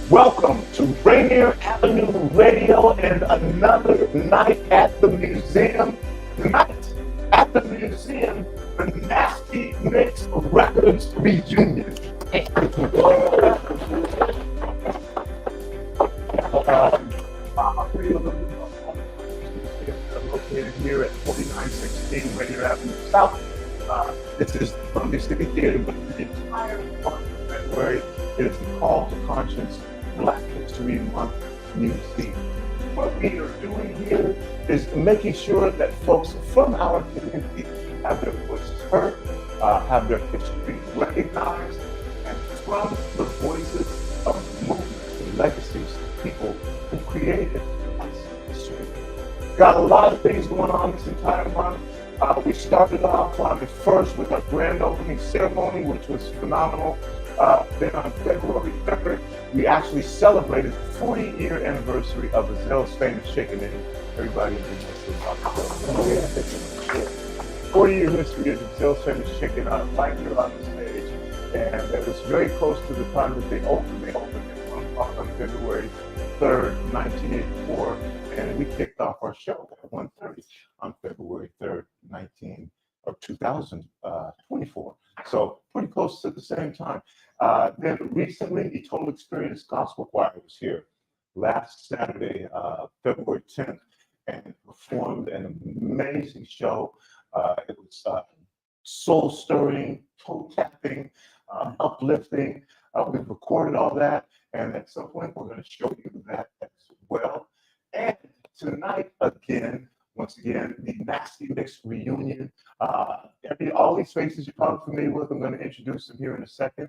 Welcome to Rainier Avenue Radio and another night at the museum. Tonight at the museum, the NastyMix Records reunion. Located here at 4916 Rainier Avenue South. This is from the City Theater, but the entire month of February it is the Call to Conscience Black History Month Museum. What we are doing here is making sure that folks from our community have their voices heard, have their history recognized, and from the voices of movements and legacies of people who created us history. Got a lot of things going on this entire month. We started off on the 1st with our grand opening ceremony, which was phenomenal. Then on February 3rd, we actually celebrated the 40-year anniversary of Brazil's famous Shakin' It. Everybody in the 40-year history of Brazil's famous Shakin' It right here on the stage. And it was very close to the time that they opened. They opened it on February 3rd, 1984. And we kicked off our show at 1:30 on February 3rd, 2024. So pretty close to the same time. Then recently, the Total Experience Gospel Choir was here last Saturday, February 10th, and performed an amazing show. It was soul-stirring, toe-tapping, uplifting. We've recorded all that, and at some point, we're going to show you that as well. And tonight, once again, the NastyMix reunion. All these faces you're probably familiar with, I'm going to introduce them here in a second.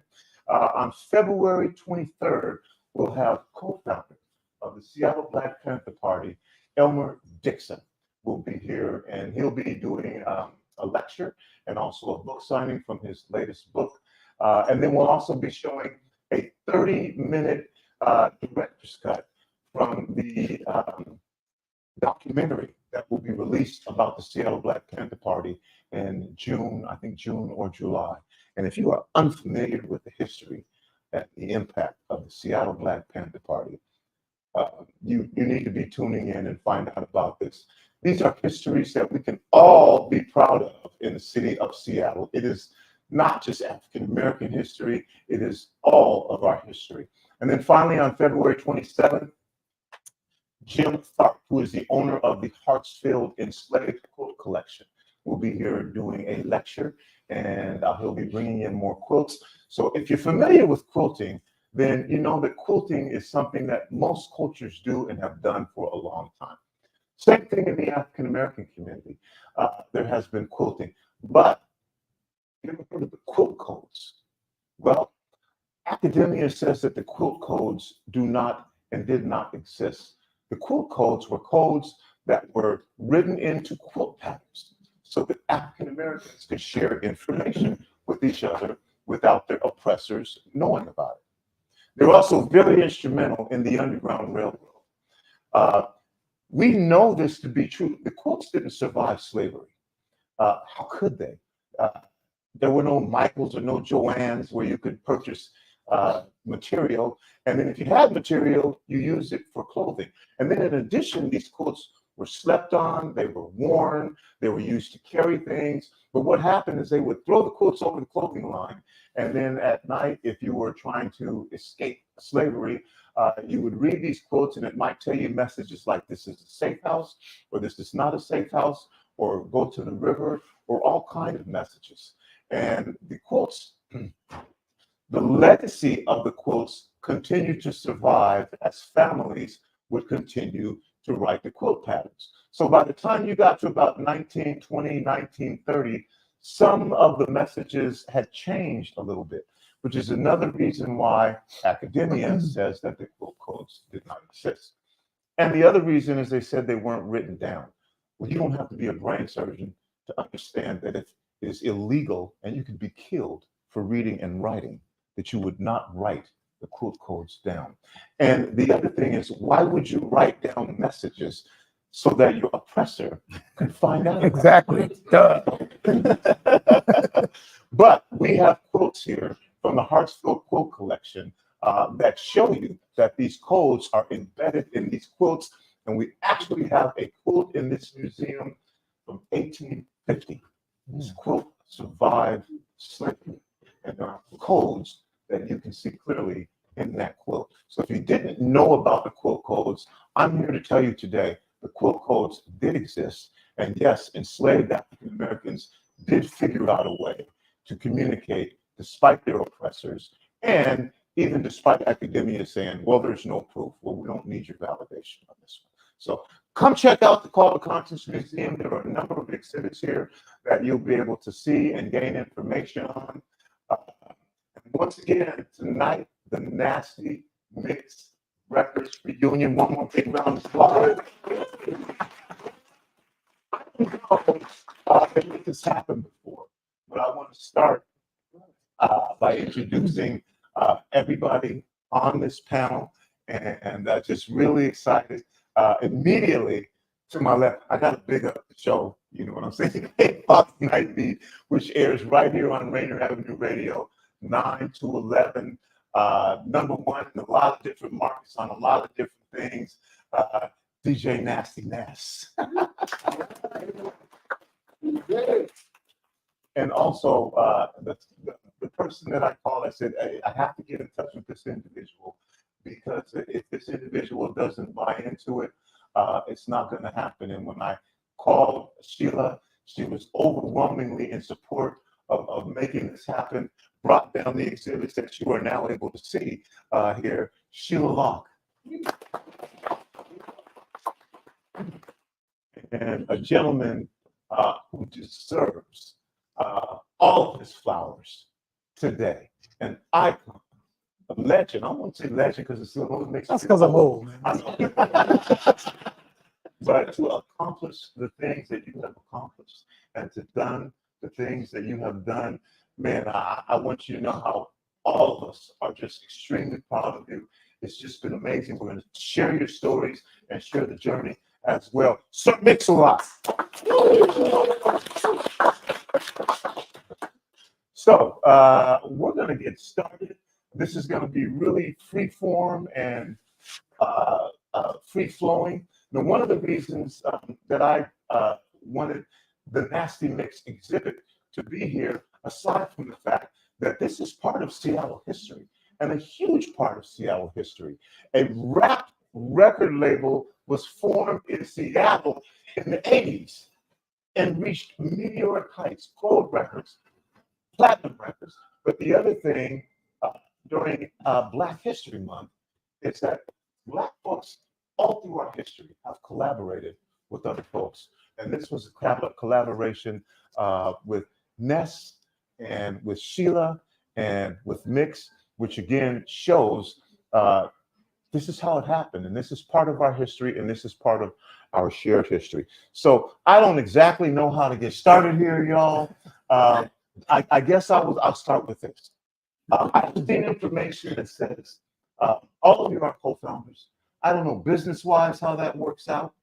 On February 23rd, we'll have co-founder of the Seattle Black Panther Party, Elmer Dixon, will be here, and he'll be doing a lecture and also a book signing from his latest book. And then we'll also be showing a 30-minute director's cut from the documentary that will be released about the Seattle Black Panther Party in June, I think June or July. And if you are unfamiliar with the history and the impact of the Seattle Black Panther Party, you need to be tuning in and find out about this. These are histories that we can all be proud of in the city of Seattle. It is not just African American history, it is all of our history. And then finally, on February 27th, Jim Tharp, who is the owner of the Hartsfield Enslaved Quilt Collection, will be here doing a lecture, and he'll be bringing in more quilts. So if you're familiar with quilting, then you know that quilting is something that most cultures do and have done for a long time. Same thing in the African American community. There has been quilting, but you ever heard of the quilt codes? Well, academia says that the quilt codes do not and did not exist. The quilt codes were codes that were written into quilt patterns so that African Americans could share information with each other without their oppressors knowing about it. They were also very instrumental in the Underground Railroad. We know this to be true. The quilts didn't survive slavery. How could they? There were no Michaels or no Joannes where you could purchase material. And then if you had material, you used it for clothing. And then in addition, these quilts were slept on, they were worn, they were used to carry things. But what happened is they would throw the quilts over the clothing line. And then at night, if you were trying to escape slavery, you would read these quilts and it might tell you messages like this is a safe house, or this is not a safe house, or go to the river, or all kinds of messages. And the quilts, the legacy of the quilts continued to survive as families would continue to write the quilt patterns. So by the time you got to about 1920, 1930, some of the messages had changed a little bit, which is another reason why academia says that the quilt codes did not exist. And the other reason is they said they weren't written down. Well, you don't have to be a brain surgeon to understand that it is illegal and you could be killed for reading and writing, that you would not write the quilt codes down. And the other thing is, why would you write down messages so that your oppressor could find out? Exactly. Duh. But we have quotes here from the Hartsfield Quilt Collection that show you that these codes are embedded in these quilts. And we actually have a quilt in this museum from 1850. This quilt survived slavery. And there are codes that you can see clearly in that quilt. So if you didn't know about the quilt codes, I'm here to tell you today the quilt codes did exist. And yes, enslaved African Americans did figure out a way to communicate despite their oppressors, and even despite academia saying, well, there's no proof. Well, we don't need your validation on this one. So come check out the Call to Conscience Museum. There are a number of exhibits here that you'll be able to see and gain information on. Once again, tonight, the NastyMix Records reunion. One more big round of applause. I don't know if this happened before, but I want to start by introducing everybody on this panel, and just really excited. Immediately to my left, I got to big up the show, you know what I'm saying? Fox Night Beat, which airs right here on Rainier Avenue Radio, 9 to 11, number one in a lot of different markets on a lot of different things. DJ Nasty Nes. And also the person that I called, I said, hey, I have to get in touch with this individual, because if this individual doesn't buy into it, it's not going to happen. And when I called Sheila, she was overwhelmingly in support of making this happen, brought down the exhibits that you are now able to see here. Sheila Locke. And a gentleman who deserves all of his flowers today. An icon, a legend. I won't say legend because it always makes That's because I'm old, man. But to accomplish the things that you have accomplished and to done the things that you have done, man, I want you to know how all of us are just extremely proud of you. It's just been amazing. We're going to share your stories and share the journey as well. Sir Mix-a-Lot. So we're going to get started. This is going to be really free form and free flowing. Now, one of the reasons that I wanted the Nasty Mix exhibit to be here, aside from the fact that this is part of Seattle history and a huge part of Seattle history. A rap record label was formed in Seattle in the 80s and reached meteoric heights, gold records, platinum records. But the other thing during Black History Month is that Black folks all through our history have collaborated with other folks. And this was a collaboration with Nes and with Sheila and with Mix, which again shows this is how it happened. And this is part of our history, and this is part of our shared history. So I don't exactly know how to get started here, y'all. I guess I'll start with this. I've seen information that says all of you are co-founders. I don't know business-wise how that works out,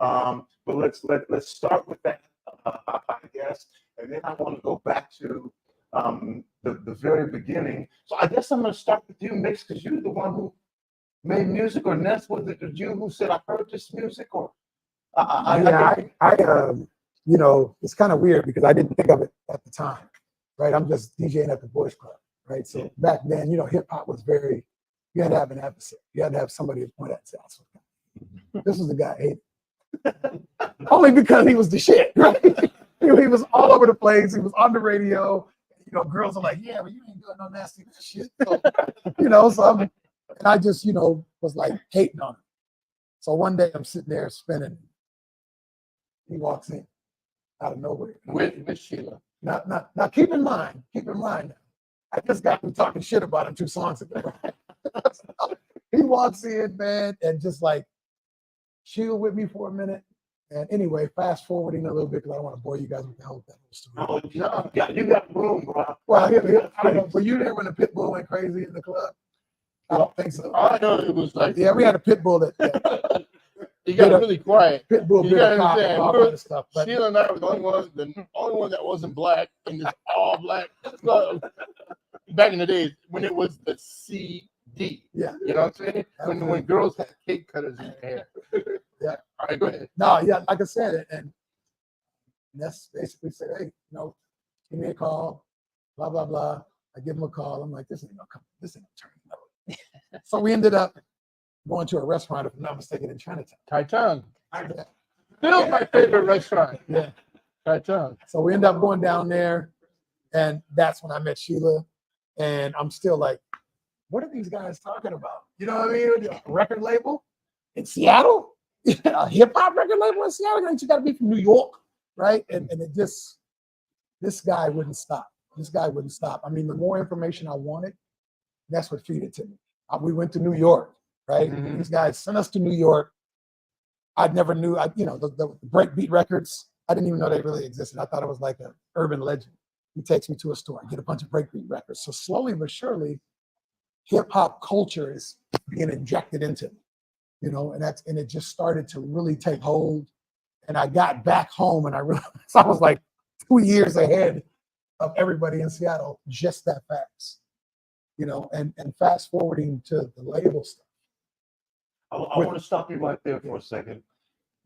but let's start with that, I guess, and then I want to go back to the very beginning. So I guess I'm going to start with you, Mix, because you're the one who made music, or Ness, was it you who said I heard this music, or you know, it's kind of weird because I didn't think of it at the time, right? I'm just DJing at the Boys Club, right? So back then, you know, hip hop was very, you had to have an adversary. You had to have somebody to point at and say, this is the guy I hated. Only because he was the shit, right? He was all over the place. He was on the radio. You know, girls are like, yeah, but you ain't doing no nasty shit. So, you know, and I just, you know, was like hating on him. So one day I'm sitting there spinning. He walks in out of nowhere. With Sheila. Now keep in mind, I just got through talking shit about him 2 songs ago. He walks in, man, and just like chill with me for a minute. And anyway, fast forwarding a little bit because I don't want to bore you guys with the whole story. Oh, no, yeah, you got room, bro. Well, I don't know. Were you there when the pit bull went crazy in the club? I don't think so. I know it was like, Yeah, we had a pit bull that he got really quiet. pit bull You bit a gotta cop and understand, all we're- kind of stuff. But Sheila and I were the only one that wasn't black in this all black club back in the days when it was the CD. yeah, You know what I'm saying? When girls had cake cutters in their hair. Yeah. All right, go ahead. no, yeah, like I said, and that's basically said, hey, you know, give me a call, blah blah blah. I give him a call. I'm like, this ain't gonna come. This ain't gonna turn out. So we ended up going to a restaurant, if I'm not mistaken, in Chinatown. Taichung. Yeah. Still my favorite restaurant. Yeah. Taichung. So we ended up going down there, and that's when I met Sheila. And I'm still like, what are these guys talking about? You know what I mean? A record label in Seattle? A hip hop record label in Seattle? You got to be from New York, right? And it just, this guy wouldn't stop. This guy wouldn't stop. I mean, the more information I wanted, that's what feed it to me. We went to New York, right? Mhm. These guys sent us to New York. I never knew, you know, the breakbeat records. I didn't even know they really existed. I thought it was like an urban legend. He takes me to a store, I get a bunch of breakbeat records. So slowly but surely, hip hop culture is being injected into me, you know, and it just started to really take hold. And I got back home and I realized I was like 2 years ahead of everybody in Seattle, just that fast, you know, and fast forwarding to the label stuff. I want to stop you right there for a second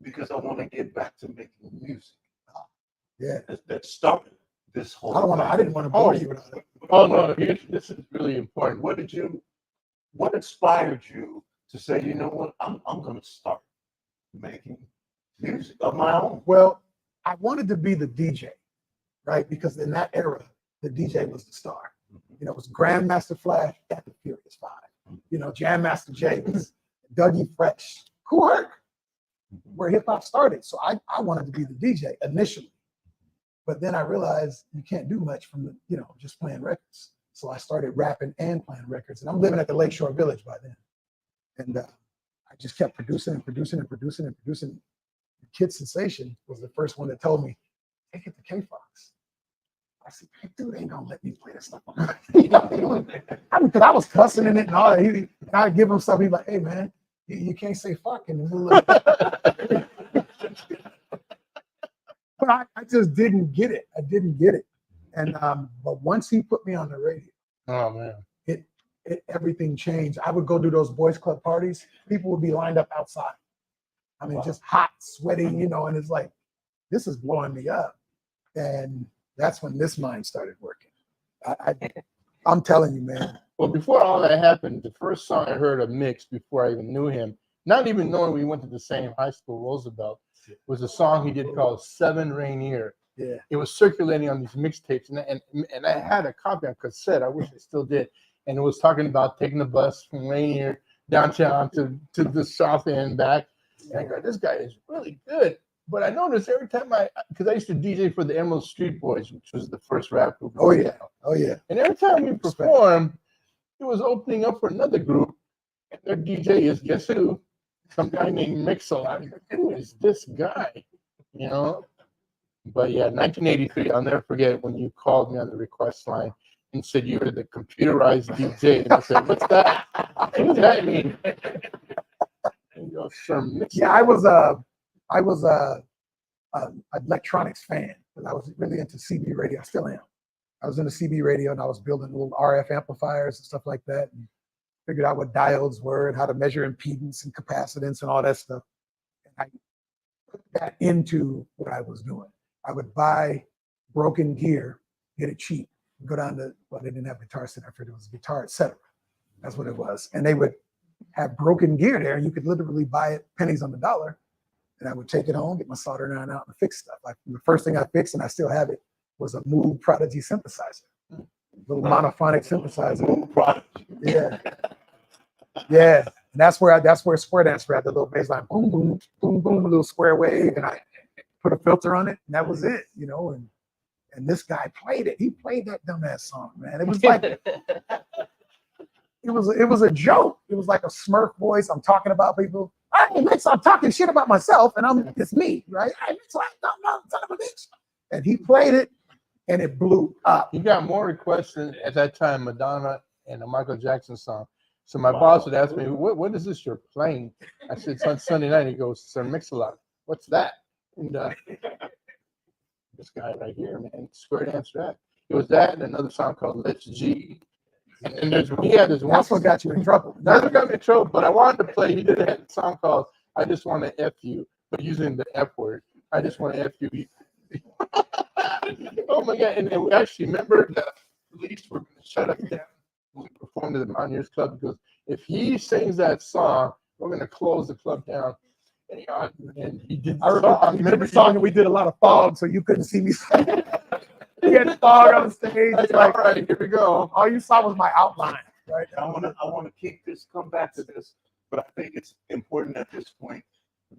because I want to get back to making music. Yeah. That started this whole. I didn't want to bore you with it. Oh no, this is really important. What inspired you to say, you know what, I'm going to start making music of my own? Well, I wanted to be the DJ, right? Because in that era, the DJ was the star. You know, it was Grandmaster Flash at the Furious Five. You know, Jam Master Jay was Dougie Fresh, Kool Herc, where hip hop started. So I wanted to be the DJ initially. But then I realized you can't do much from the, you know, just playing records. So I started rapping and playing records. And I'm living at the Lakeshore Village by then. And I just kept producing and producing and producing and producing. Kid Sensation was the first one that told me, take it to K-Fox. I said, hey, dude ain't gonna let me play this stuff. Because I was cussing in it and all that. And I give him stuff. He's like, hey man, you can't say fuck in the middle of it. But I just didn't get it. I didn't get it. And but once he put me on the radio, Oh man. Everything changed. I would go to those boys club parties. People would be lined up outside. I mean, just hot, sweating, you know, and it's like, this is blowing me up. And that's when this mind started working. I'm telling you, man. Well, before all that happened, the first song I heard of Mix before I even knew him, not even knowing we went to the same high school, Roosevelt, was a song he did called Seven Rainier. Yeah. It was circulating on these mixtapes, and I had a copy on cassette. I wish I still did. And it was talking about taking the bus from Rainier downtown to the south end and back. And I go, this guy is really good. But I noticed every time because I used to DJ for the Emerald Street Boys, which was the first rap group. Oh yeah. Oh yeah. And every time we performed, it was opening up for another group. And their DJ is, guess who? Some guy named Mix-a-Lot. Who is this guy? You know? But yeah, 1983, I'll never forget when you called me on the request line and said you were the computerized DJ. And I said, what's that? What does that mean? And you go, sure, yeah, I was a electronics fan, because I was really into CB radio. I still am. I was into CB radio, and I was building little RF amplifiers and stuff like that, and figured out what diodes were and how to measure impedance and capacitance and all that stuff. And I put that into what I was doing. I would buy broken gear, get it cheap, go down to, well, they didn't have Guitar Center, I figured it was Guitar Etc. That's what it was. And they would have broken gear there, and you could literally buy it pennies on the dollar. And I would take it home, get my soldering iron out, and fix stuff. Like the first thing I fixed, and I still have it, was a Moog Prodigy synthesizer, little monophonic synthesizer. Moog Prodigy. Yeah, yeah. And that's where Square Dance had the little bass line, boom, boom, boom, boom, a little square wave, and I put a filter on it, and that was it, you know. And this guy played it. He played that dumbass song, man. It was like it was a joke. It was like a Smurf voice. I'm talking about people. Hey, Mix, I'm talking shit about myself, and it's me, right? Hey, Mix, no, son of a bitch. And he played it, and it blew up. You got more requests than at that time, Madonna and a Michael Jackson song. So my boss would ask me, what is this you're playing? I said, it's on Sunday night. He goes, Sir Mix-a-Lot. What's that? And this guy right here, man, Square Dance Rap. It was that and another song called Let's G. And we had this one. That's what got you in trouble. That's what got me in trouble, but I wanted to play. He did have a song called I Just Want to F You, but using the F word. I just want to F you. Oh my God. And we actually remember the police were going to shut us down when we performed at the Mountaineers Club, because if he sings that song, we're going to close the club down. And he did. I remember the song, and we did a lot of fog, so you couldn't see me. He had fog on the stage. Like, like, all right, here we go. All you saw was my outline, right? I want to keep this, come back to this, but I think it's important at this point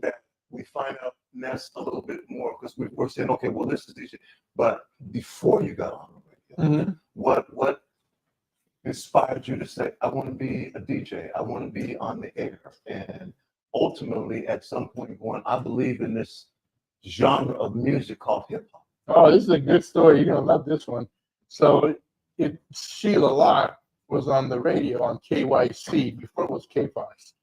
that we find out Ness a little bit more, because we're saying, okay, well, this is DJ. But before you got on the radio, what inspired you to say, I want to be a DJ, I want to be on the air, and ultimately at some point going, I believe in this genre of music called hip hop. Oh, this is a good story. You're gonna love this one. So, Sheila Locke was on the radio on KYC before it was KFOX,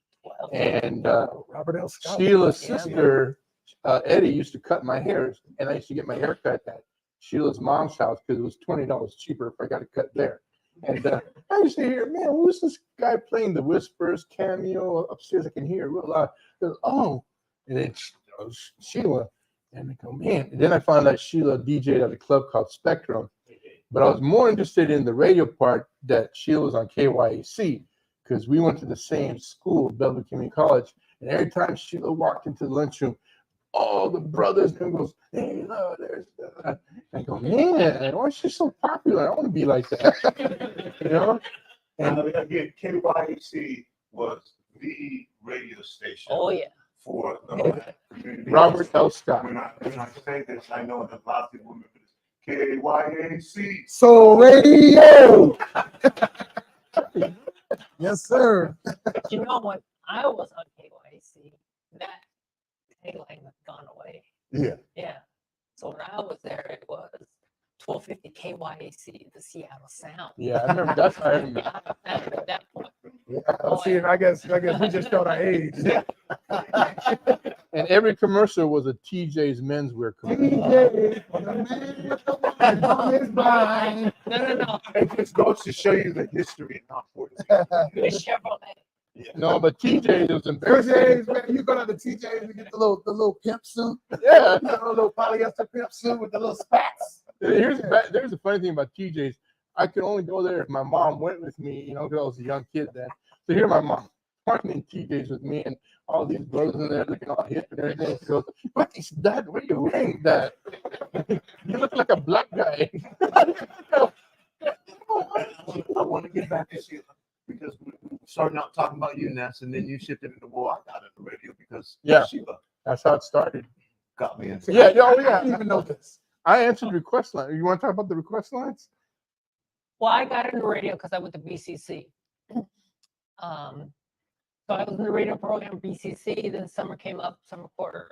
and Robert L. Scott. Sheila's sister Eddie used to cut my hair, and I used to get my hair cut at Sheila's mom's house because it was $20 cheaper if I got it cut there. And I used to hear, man, who's this guy playing the Whispers cameo upstairs? I can hear it real loud. Goes, oh, and it's Sheila. And I go, man. And then I found out Sheila DJ'd at a club called Spectrum. But I was more interested in the radio part that Sheila was on KYAC, because we went to the same school, Bellevue Community College. And every time Sheila walked into the lunchroom, all the brothers and goes, hey, no, there's I go, man, why is she so popular? I want to be like that. You know? And again, KYAC was the radio station. Oh yeah. For the black community. Robert L. Scott. When I say this, I know that a lot of people remember this. KYAC. So radio. Yes, sir. You know when I was on KYC, that tagline had gone away. Yeah. Yeah. So when I was there, it was 1250 KYAC, the Seattle Sound. Yeah, I remember. That's what I remember. At that point. Yeah, see, I guess we just showed our age. And every commercial was a TJ's menswear commercial. TJ, for the man with the woman on his mind. No. It just goes to show you the history and how important it is. It's Chevrolet. Yeah. No, but TJ's was embarrassing. TJ's, man, you go to the TJ's and get the little pimp suit. Yeah. You know, the little polyester pimp suit with the little spats. There's the funny thing about TJ's. I could only go there if my mom went with me, you know, because I was a young kid then. So here my mom walking in TJ's with me and all these brothers in there looking all hip and everything. She goes, "What is that? What are you wearing that? You look like a black guy." I want to get back to Sheila because we started out talking about you, Ness, and then you shifted into, well, I got into radio because Yeah. Sheila That's how it started. got me into Yeah, it. oh I yeah. didn't even know this. I answered request line. You want to talk about the request lines? Well, I got into radio because I went to BCC. So I was in the radio program BCC. Then summer came up, summer quarter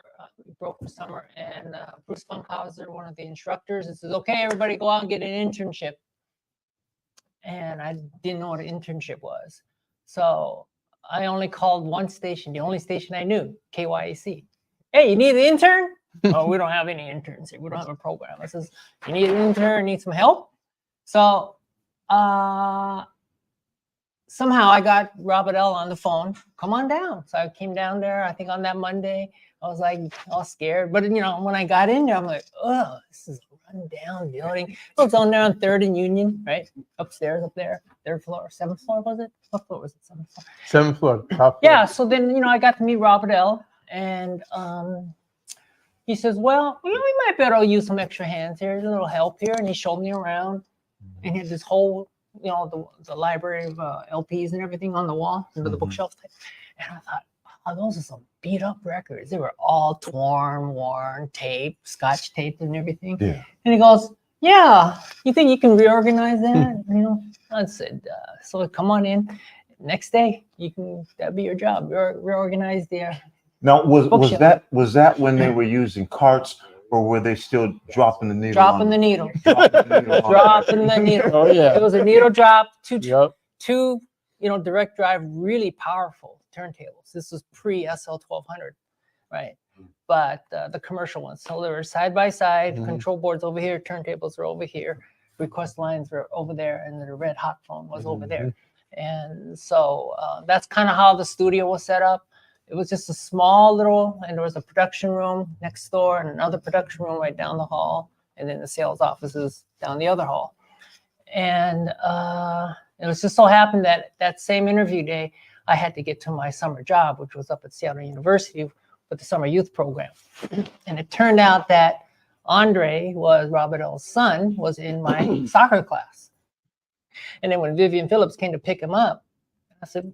broke for summer, and Bruce Funkhauser, one of the instructors, and says, "Okay, everybody, go out and get an internship." And I didn't know what an internship was, so I only called one station, the only station I knew, KYAC. "Hey, you need an intern?" "Oh, we don't have any interns here. We don't have a program." I says, "You need an intern? Need some help?" So somehow I got Robert L on the phone. "Come on down." So I came down there. I think on that Monday, I was like all scared. But you know, when I got in there, I'm like, "Oh, this is a run-down building." I was on there on 3rd and Union, right upstairs, up there, 3rd floor, 7th floor was it? What floor was it? 7th floor. 7th floor, top floor. Yeah. So then I got to meet Robert L. And he says, "Well, we might be able to use some extra hands here, a little help here." And he showed me around, and he had this whole, the library of LPs and everything on the wall, under the bookshelf. And I thought, "Oh, those are some beat up records. They were all torn, worn, taped, scotch taped and everything." Yeah. And he goes, "Yeah, you think you can reorganize that?" I said, "So come on in. Next day, that'd be your job. Reorganize the Now, was Bookshelf. that when they were using carts, or were they still dropping the needle? dropping the needle, dropping the needle on- dropping the needle." Oh It yeah. was a needle drop, Yep. two, direct drive, really powerful turntables. This was pre SL 1200, right? But the commercial ones, so they were side by side, Mhm. control boards over here, turntables are over here, request lines were over there, and the red hot phone was over there. And so that's kind of how the studio was set up. It was just a small little, and there was a production room next door and another production room right down the hall, and then the sales offices down the other hall. And it was just so happened that same interview day, I had to get to my summer job, which was up at Seattle University with the summer youth program. And it turned out that Andre was Robert L's son, was in my soccer class. And then when Vivian Phillips came to pick him up, I said,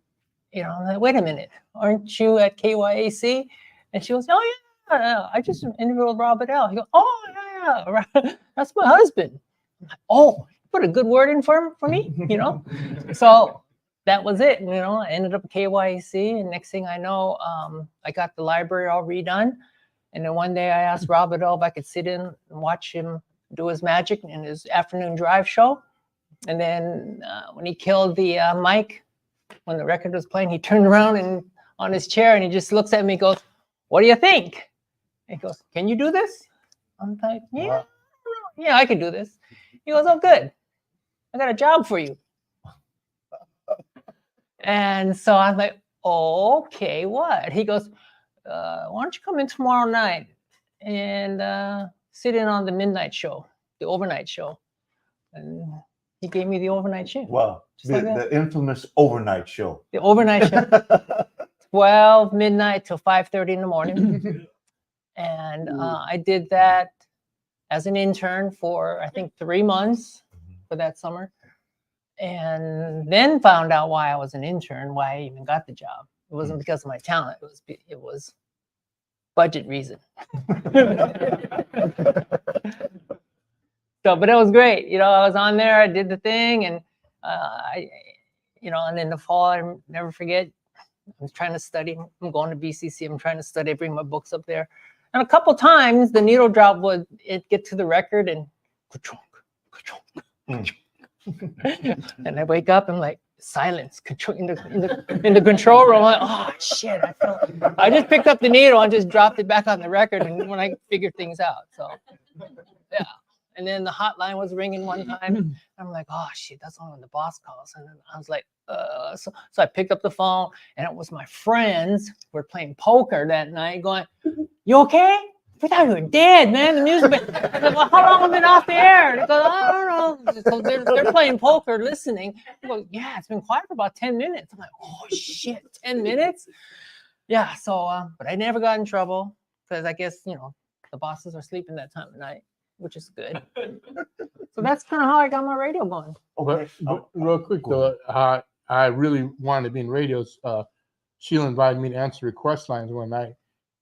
I'm like, "Wait a minute, aren't you at KYAC?" And she goes, "Oh yeah, I just interviewed Robert L." He goes, "Oh yeah, that's my husband." I'm like, "Oh, you put a good word in for me, So that was it. I ended up at KYAC, and next thing I know, I got the library all redone. And then one day I asked Robert L if I could sit in and watch him do his magic in his afternoon drive show. And then when he killed the mic, when the record was playing, he turned around and on his chair and he just looks at me and goes, "What do you think?" And he goes, "Can you do this?" I'm like, "Yeah, yeah, I can do this." He goes, "Oh, good. I got a job for you." And so I'm like, "Okay, what?" He goes, "Why don't you come in tomorrow night and sit in on the midnight show, the overnight show?" And he gave me the overnight shift. Wow, Just like that. the infamous overnight show. The overnight show, 12 midnight till 5:30 in the morning. And I did that as an intern for, I think, 3 months for that summer. And then found out why I was an intern, why I even got the job. It wasn't because of my talent. It was budget reason. So, but it was great. I was on there, I did the thing, and and in the fall, I never forget, I was trying to study. I'm going to BCC. I'm trying to study. I bring my books up there. And a couple times, the needle drop would get to the record and ka-chunk, ka-chunk, ka-chunk. And I wake up and I'm like, silence control in the control room. I'm like, oh shit! I just picked up the needle and just dropped it back on the record, and when I figured things out. So yeah. And then the hotline was ringing one time. And I'm like, oh shit, that's only when the boss calls. And then I was like, so I picked up the phone, and it was my friends who were playing poker that night, going, "You okay? We thought you were dead, man. The music." I said, "Well, how long have I been off the air?" They go, "I don't know." So they're playing poker, listening. I go, "Yeah, it's been quiet for about 10 minutes." I'm like, "Oh shit, 10 minutes?" Yeah. So, but I never got in trouble because I guess the bosses are sleeping that time of night, which is good. So that's kind of how I got my radio going. But real quick though, I really wanted to be in radios. Sheila invited me to answer request lines one night,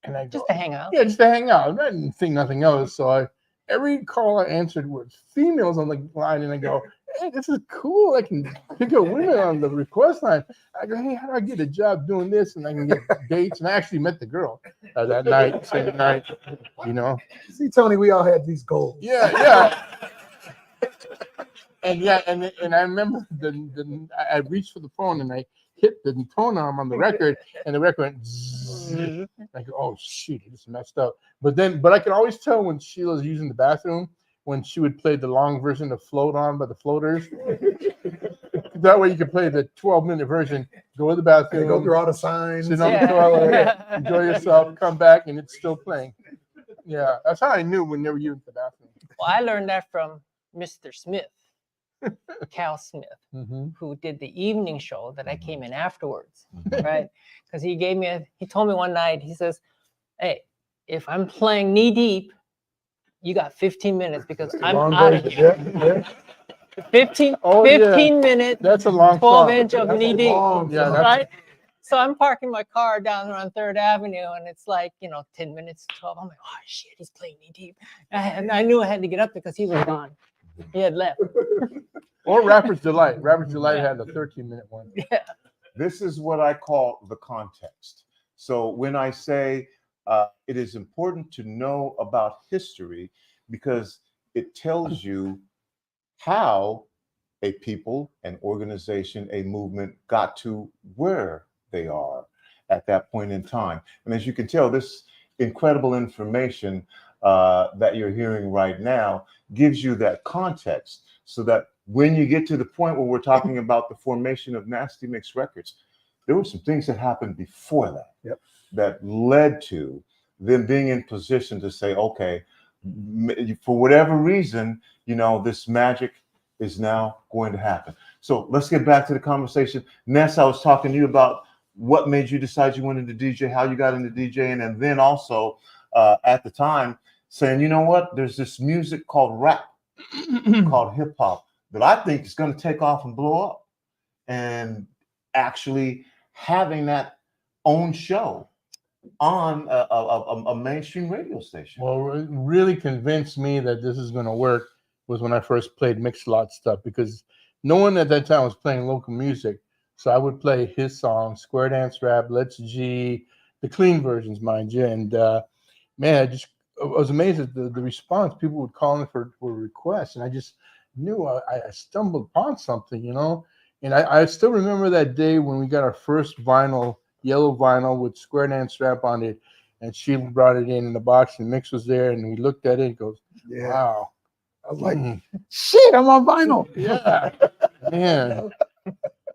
and I Just to hang out. Yeah, just to hang out. I didn't think nothing else. So every call I answered was females on the line, and I go, "Hey, this is cool. I can pick up women on the request line." I go, "Hey, how do I get a job doing this?" And I can get dates. And I actually met the girl that night, same night. See, Tony, we all had these goals. Yeah. And I remember I reached for the phone and I hit the tone arm on the record, and the record went zzz. I go, oh shoot, I just messed up. But I could always tell when Sheila's using the bathroom when she would play the long version of "Float On" by the Floaters. That way you could play the 12-minute version. Go to the bathroom, Go through all the signs. sit on the toilet, enjoy yourself, come back, and it's still playing. Yeah, that's how I knew when they were using the bathroom. Well, I learned that from Mr. Smith, Cal Smith, Mm-hmm. who did the evening show that I came in afterwards, right? Because he told me one night, he says, "Hey, if I'm playing Knee Deep, you got 15 minutes because I'm out of here." Yeah. 15 minutes, That's a long 12-inch of That's Knee a Deep, long Yeah, song. right? So I'm parking my car down on 3rd Avenue, and it's like, 10 minutes to 12. I'm like, oh shit, he's playing Knee Deep. And I knew I had to get up because he was gone. He had left. Or Rapper's Delight. Rapper's Delight had a 13-minute one. Yeah. This is what I call the context. So when I say it is important to know about history because it tells you how a people, an organization, a movement got to where they are at that point in time. And as you can tell, this incredible information that you're hearing right now gives you that context so that when you get to the point where we're talking about the formation of NastyMix Records, there were some things that happened before that that led to them being in position to say, okay, for whatever reason, this magic is now going to happen. So let's get back to the conversation. Ness, I was talking to you about what made you decide you wanted to DJ, how you got into DJing, and then also at the time saying, you know what, there's this music called rap, called hip hop, that I think is going to take off and blow up. And actually having that own show on a mainstream radio station. Well, what really convinced me that this is going to work was when I first played Mix-a-Lot stuff, because no one at that time was playing local music. So I would play his songs, Square Dance Rap, Let's G, the clean versions, mind you. And man, I was amazed at the response. People would call in for requests, and I just knew I stumbled upon something, And I still remember that day when we got our first vinyl, yellow vinyl with Square Dance Rap on it, and she brought it in the box, and Mix was there, and we looked at it and goes, wow. I was like, shit, I'm on vinyl. Yeah, man.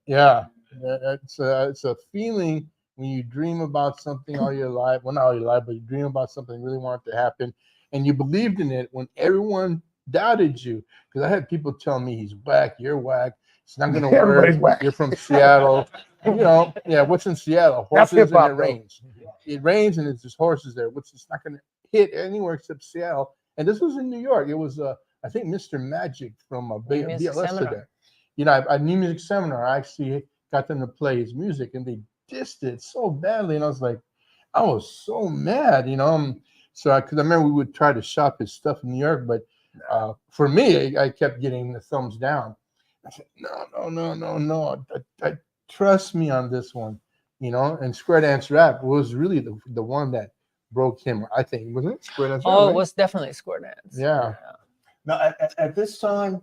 Yeah, it's a feeling when you dream about something all your life. Well, not all your life, but you dream about something you really want to happen, and you believed in it when everyone doubted you. Because I had people tell me, he's whack, you're whack, it's not gonna Everybody's work. whack. You're from Seattle, yeah. What's in Seattle? That's Horses hip-hop, and it rains. It rains and it's just horses there. It's not gonna hit anywhere except Seattle. And this was in New York. It was I think Mr. Magic from BLS today. I New Music Seminar. I actually got them to play his music, and they dissed it so badly, and I was so mad, So because I remember we would try to shop his stuff in New York, but for me, I kept getting the thumbs down. I said, no. I trust me on this one, And Square Dance Rap was really the one that broke him. I think, wasn't it? Square Dance Rap, Oh, right? it was definitely Square Dance. Yeah. Now, at this time,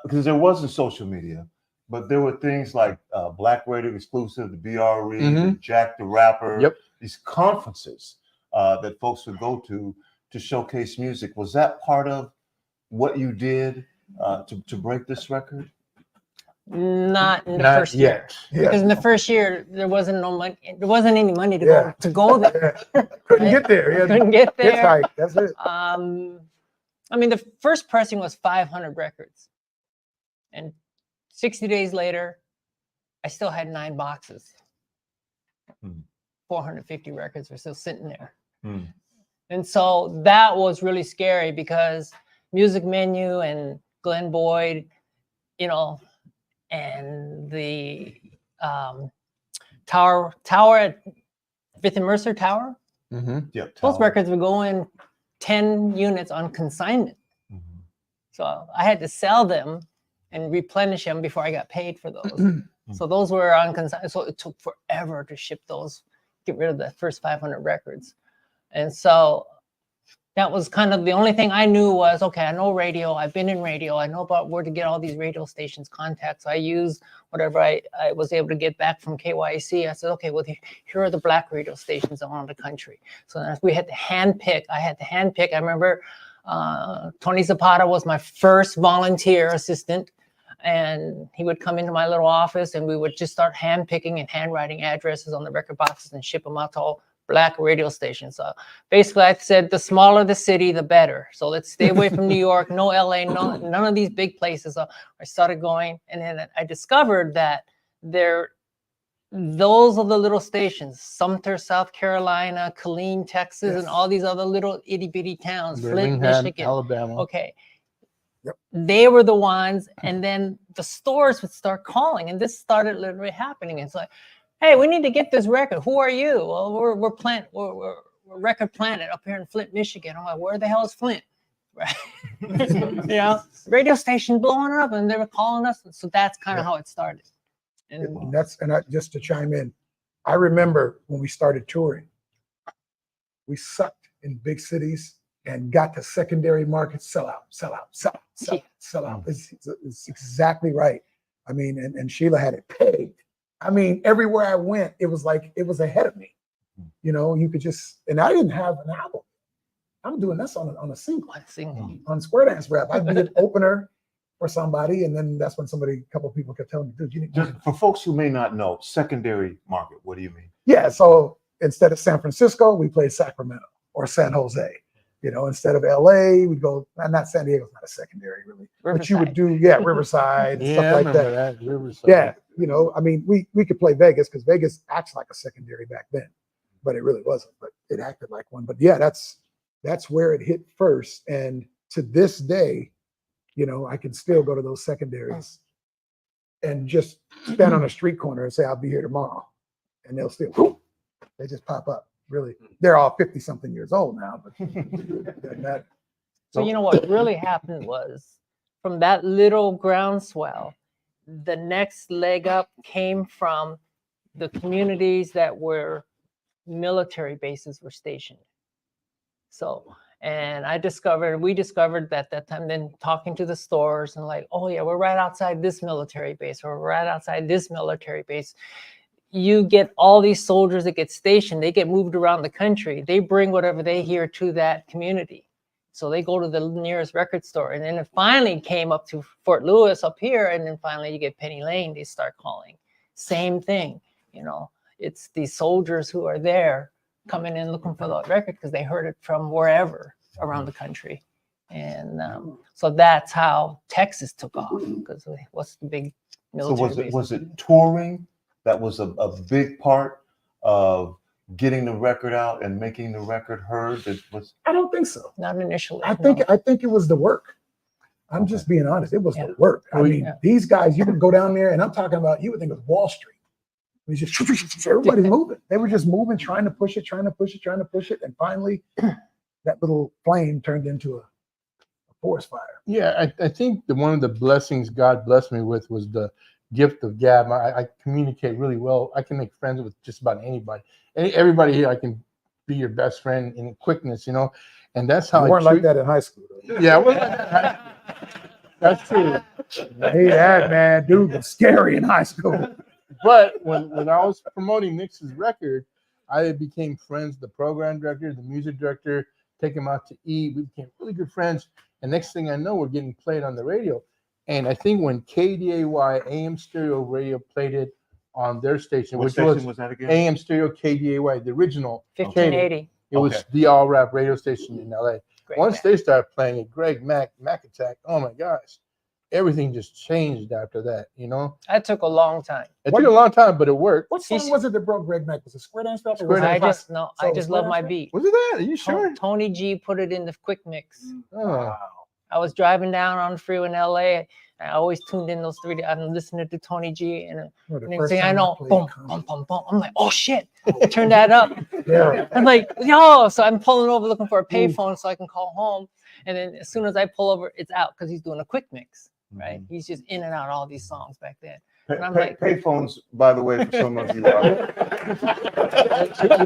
because there wasn't social media, but there were things like Black Radio Exclusive, the BRE, Mhm. Jack the Rapper, Yep. these conferences that folks would go to showcase music. Was that part of what you did to break this record? Not in the Not first year. yet. Yeah. Because in the first year there wasn't no money. There wasn't any money to Yeah. go there. Yeah. Couldn't get there. Yeah. Couldn't get there. Hitchhike. That's it. I mean, the first pressing was 500 records, and 60 days later, I still had 9 boxes. 450 records were still sitting there. And so that was really scary because Music Menu and Glenn Boyd, you know, and the Tower at Fifth and Mercer Tower, Yep. those records would go in 10 units on consignment. So I had to sell them and replenish them before I got paid for those. So those were on consignment. So it took forever to ship those, get rid of the first 500 records. And so that was kind of the only thing I knew was, okay, I know radio. I've been in radio. I know about where to get all these radio stations contacts. I used whatever I was able to get back from KYC. I said, okay, well, here are the Black radio stations around the country. So we had to handpick. I had to handpick. I remember Tony Zapata was my first volunteer assistant. And he would come into my little office and we would just start handpicking and handwriting addresses on the record boxes and ship them out to all Black radio stations. So basically I said, the smaller the city, the better. So let's stay away from New York, no LA, none of these big places. So I started going, and then I discovered that those are the little stations, Sumter, South Carolina, Killeen, Texas, and all these other little itty bitty towns, Flint, Michigan, Alabama. Okay. Yep. They were the ones, and then the stores would start calling, and this started literally happening. It's like, hey, we need to get this record. Who are you? Well, we're Record Planet up here in Flint, Michigan. I'm like, where the hell is Flint? Right? You know, radio station blowing up, and they were calling us. So that's kind of how it started. And Just to chime in, I remember when we started touring, we sucked in big cities and got to secondary markets, sell out. It's exactly right. I mean, and Sheila had it pegged. I mean, everywhere I went, it was like, it was ahead of me. You know, you could just, and I didn't have an album. I'm doing this on a single. On Square Dance Rap. I'd be an opener for somebody, and then that's when a couple of people kept telling me, dude, you need Just for folks who may not know, secondary market, what do you mean? Yeah, so instead of San Francisco, we played Sacramento or San Jose. You know, instead of LA, we'd go, not San Diego's not a secondary really, but you would do, Riverside and stuff like that. Riverside. Yeah, you know, I mean, we could play Vegas because Vegas acts like a secondary back then, but it really wasn't, but it acted like one. But yeah, that's where it hit first. And to this day, you know, I can still go to those secondaries and just stand on a street corner and say, I'll be here tomorrow. And they'll still, whoop, they just pop up. Really, they're all 50 something years old now, but that. So you know what really happened was, from that little groundswell, the next leg up came from the communities that were military bases were stationed. So, and we discovered that time, then talking to the stores and like, oh yeah, we're right outside this military base, or we're right outside this military base. You get all these soldiers that get stationed, they get moved around the country. They bring whatever they hear to that community. So they go to the nearest record store. And then it finally came up to Fort Lewis up here. And then finally you get Penny Lane, they start calling. Same thing, you know, it's these soldiers who are there coming in looking for the record because they heard it from wherever around the country. And so that's how Texas took off, because what's the big military So base? was it touring that was a big part of getting the record out and making the record heard? I don't think so. Not initially. I think it was the work. I'm just being honest. It was the work. I mean, yeah. these guys, you would go down there, and I'm talking about, you would think it was Wall Street. It was just everybody's moving. They were just moving, trying to push it. And finally, that little flame turned into a forest fire. Yeah, I think one of the blessings God blessed me with was the gift of gab. I communicate really well. I can make friends with just about anybody. Everybody here, I can be your best friend in quickness, you know. And that's how You weren't like that in high school, though. Yeah, I wasn't like that. That's true. Hey, that man, dude was scary in high school. But when I was promoting Nix's record, I became friends with the program director, the music director, take him out to eat. We became really good friends. And next thing I know, we're getting played on the radio. And I think when KDAY AM Stereo Radio played it on their station, What which station was that again? AM Stereo KDAY, the original. 1580. It was the all rap radio station in LA. Great Once Mac. they started playing it, Greg Mac Attack, oh my gosh, everything just changed after that, you know? That took a long time. It took a long time, but it worked. What song was it that broke Greg Mack? Was it Square Dance Rap? or Square was it I Dance Hot? just know. So I it just was love Square my Dance beat. Was it that? Are you sure? Tony G put it in the quick mix. Oh. I was driving down on the freeway in LA. I always tuned in those 3. I'm listening to Tony G, and Well, the next first thing I time know, played boom, Conway. boom, boom, boom. I'm like, oh shit! Turn that up. Yeah. I'm like, yo. So I'm pulling over looking for a payphone so I can call home. And then as soon as I pull over, it's out because he's doing a quick mix, right? He's just in and out all these songs back then. And I'm like, Payphones, by the way, for some of you, You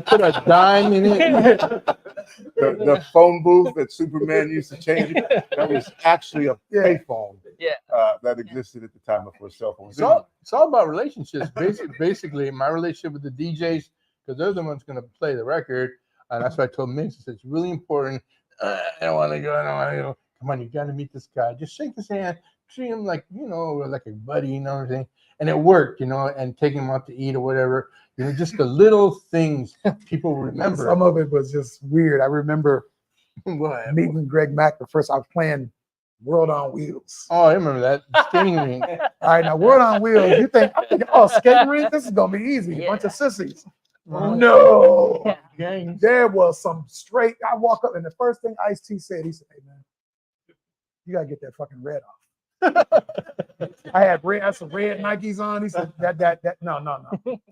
put a dime in it. the phone booth that Superman used to change, that was actually a payphone. Yeah. That existed at the time before cell phones. It's all about relationships. Basically, my relationship with the DJs, because they're the ones going to play the record. And that's what I told Mix. I said, it's really important. I don't want to go. Come on, you got to meet this guy. Just shake his hand. Treat him like, like a buddy, you know what I'm saying? And it worked, and taking him out to eat or whatever. Just the little things people remember. Some of it was just weird. I remember What? meeting Greg Mack the first. I was playing World on Wheels. Oh, I remember that. Skating rink. All right, now World on Wheels. I'm thinking, oh, skating rink. This is gonna be easy. A bunch of sissies. No, Gangs. there was some straight. I walk up and the first thing Ice-T said, he said, "Hey man, you gotta get that fucking red off." I had some red Nikes on. He said, no.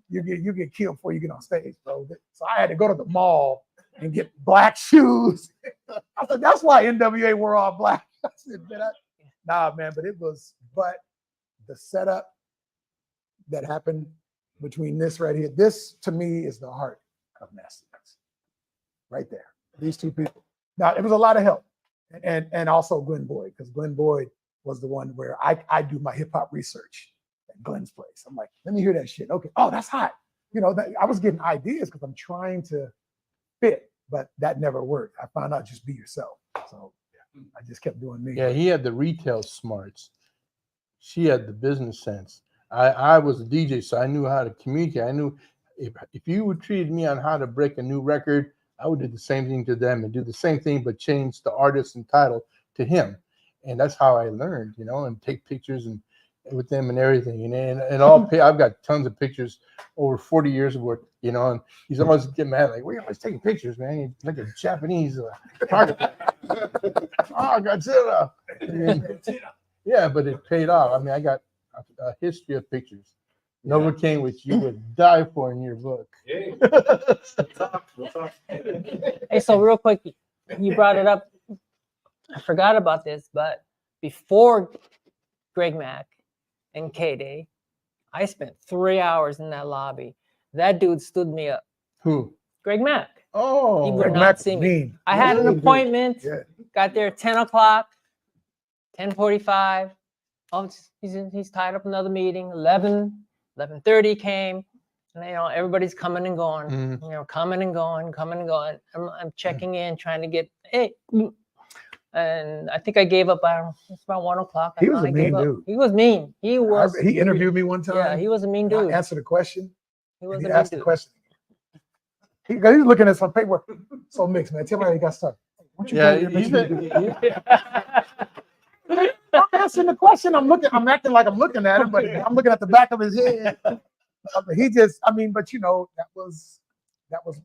You get killed before you get on stage, bro. So I had to go to the mall and get black shoes. I said, that's why NWA were all black. I said, nah, man, but the setup that happened between this right here, this to me is the heart of Nasty Nes. Right there. These two people. Now, it was a lot of help. And also Glenn Boyd, because Glenn Boyd was the one where I do my hip hop research at Glenn's place. I'm like, let me hear that shit. Okay. Oh, that's hot. I was getting ideas because I'm trying to fit, but that never worked. I found out just be yourself. So I just kept doing me. Yeah, he had the retail smarts. She had the business sense. I was a DJ, so I knew how to communicate. I knew if you would treat me on how to break a new record, I would do the same thing to them and do the same thing, but change the artist and title to him. And that's how I learned, and take pictures and with them and everything. And all I've got tons of pictures over 40 years of work, and he's always getting mad, like, we're always taking pictures, man. You're like a Japanese target. Oh, Godzilla. Yeah, but it paid off. I mean, I got a history of pictures. Novocaine, which you would die for in your book. Hey, hey, so real quick, you brought it up. I forgot about this, but before Greg Mack and K-Day, I spent 3 hours in that lobby. That dude stood me up. Who? Greg Mack. Oh, He would Greg not Mack see was me. mean. I had an appointment. Yeah. Got there at 10 o'clock, 10:45. Oh, he's tied up another meeting. 11:30 came. And, everybody's coming and going. Mhm. Coming and going. I'm checking in, trying to get, hey. And I think I gave up. It's about 1 o'clock. He was a mean dude. He was mean. He was. He interviewed me one time. Yeah, he was a mean and I dude. answered a question. He was He a mean asked the dude. question. He's looking at some paperwork. So mixed, man. Tell me how you got started. What you yeah, doing here, he's man? I'm answering the question. I'm acting like I'm looking at him, but I'm looking at the back of his head. He just, but that was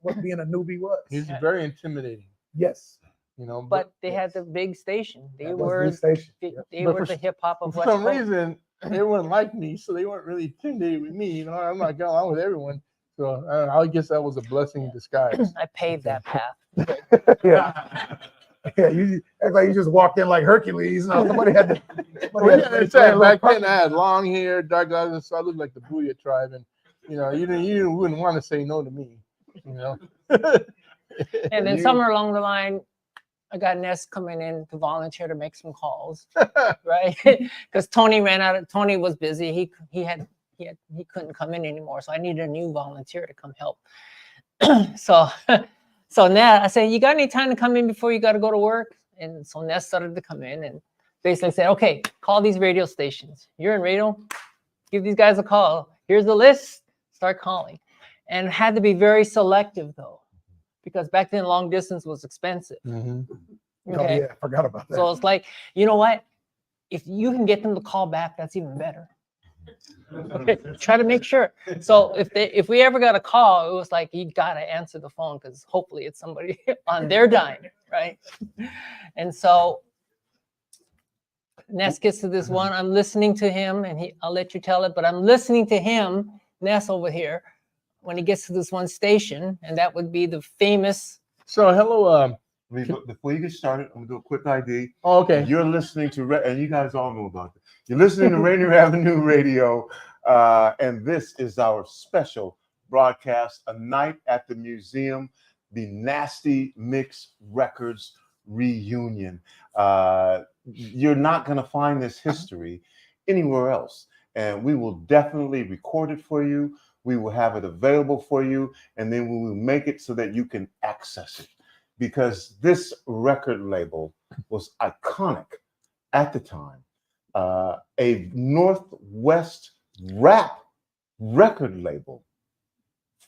what being a newbie was. He's very intimidating. Yes. But they had the big station. They That was were the station. they But were for the hip hop of For West some Coast. reason, everyone liked me, so they weren't really intimidated with me. I'm not going along with everyone. So I guess that was a blessing in disguise. I paved that path. Yeah. Yeah, it's like you just walked in like Hercules. No, somebody had to. Well, yeah, it's that back then I had long hair, dark eyes, so I looked like the Booyah tribe, and you wouldn't want to say no to me. And then somewhere along the line, I got Nes coming in to volunteer to make some calls, right? Because Tony was busy. He couldn't come in anymore, so I needed a new volunteer to come help. So Nes, I said, you got any time to come in before you got to go to work? And so Nes started to come in and basically said, okay, call these radio stations. You're in radio, give these guys a call. Here's the list, start calling. And had to be very selective though, because back then long distance was expensive. Oh yeah, I forgot about that. So it's like, you know what? If you can get them to call back, that's even better. Okay, try to make sure. So if we ever got a call, it was like you gotta answer the phone because hopefully it's somebody on their dime, right? And so Nes gets to this one. I'm listening to him, and I'll let you tell it, but I'm listening to him, Nes over here, when he gets to this one station, and that would be the famous. So hello. Before you get started, I'm gonna do a quick ID. Oh, okay. You're listening to, and you guys all know about it. You're listening to Rainier Avenue Radio, and this is our special broadcast, A Night at the Museum, the NastyMix Records reunion. You're not gonna find this history anywhere else, and we will definitely record it for you. We will have it available for you, and then we will make it so that you can access it. Because this record label was iconic at the time. A Northwest rap record label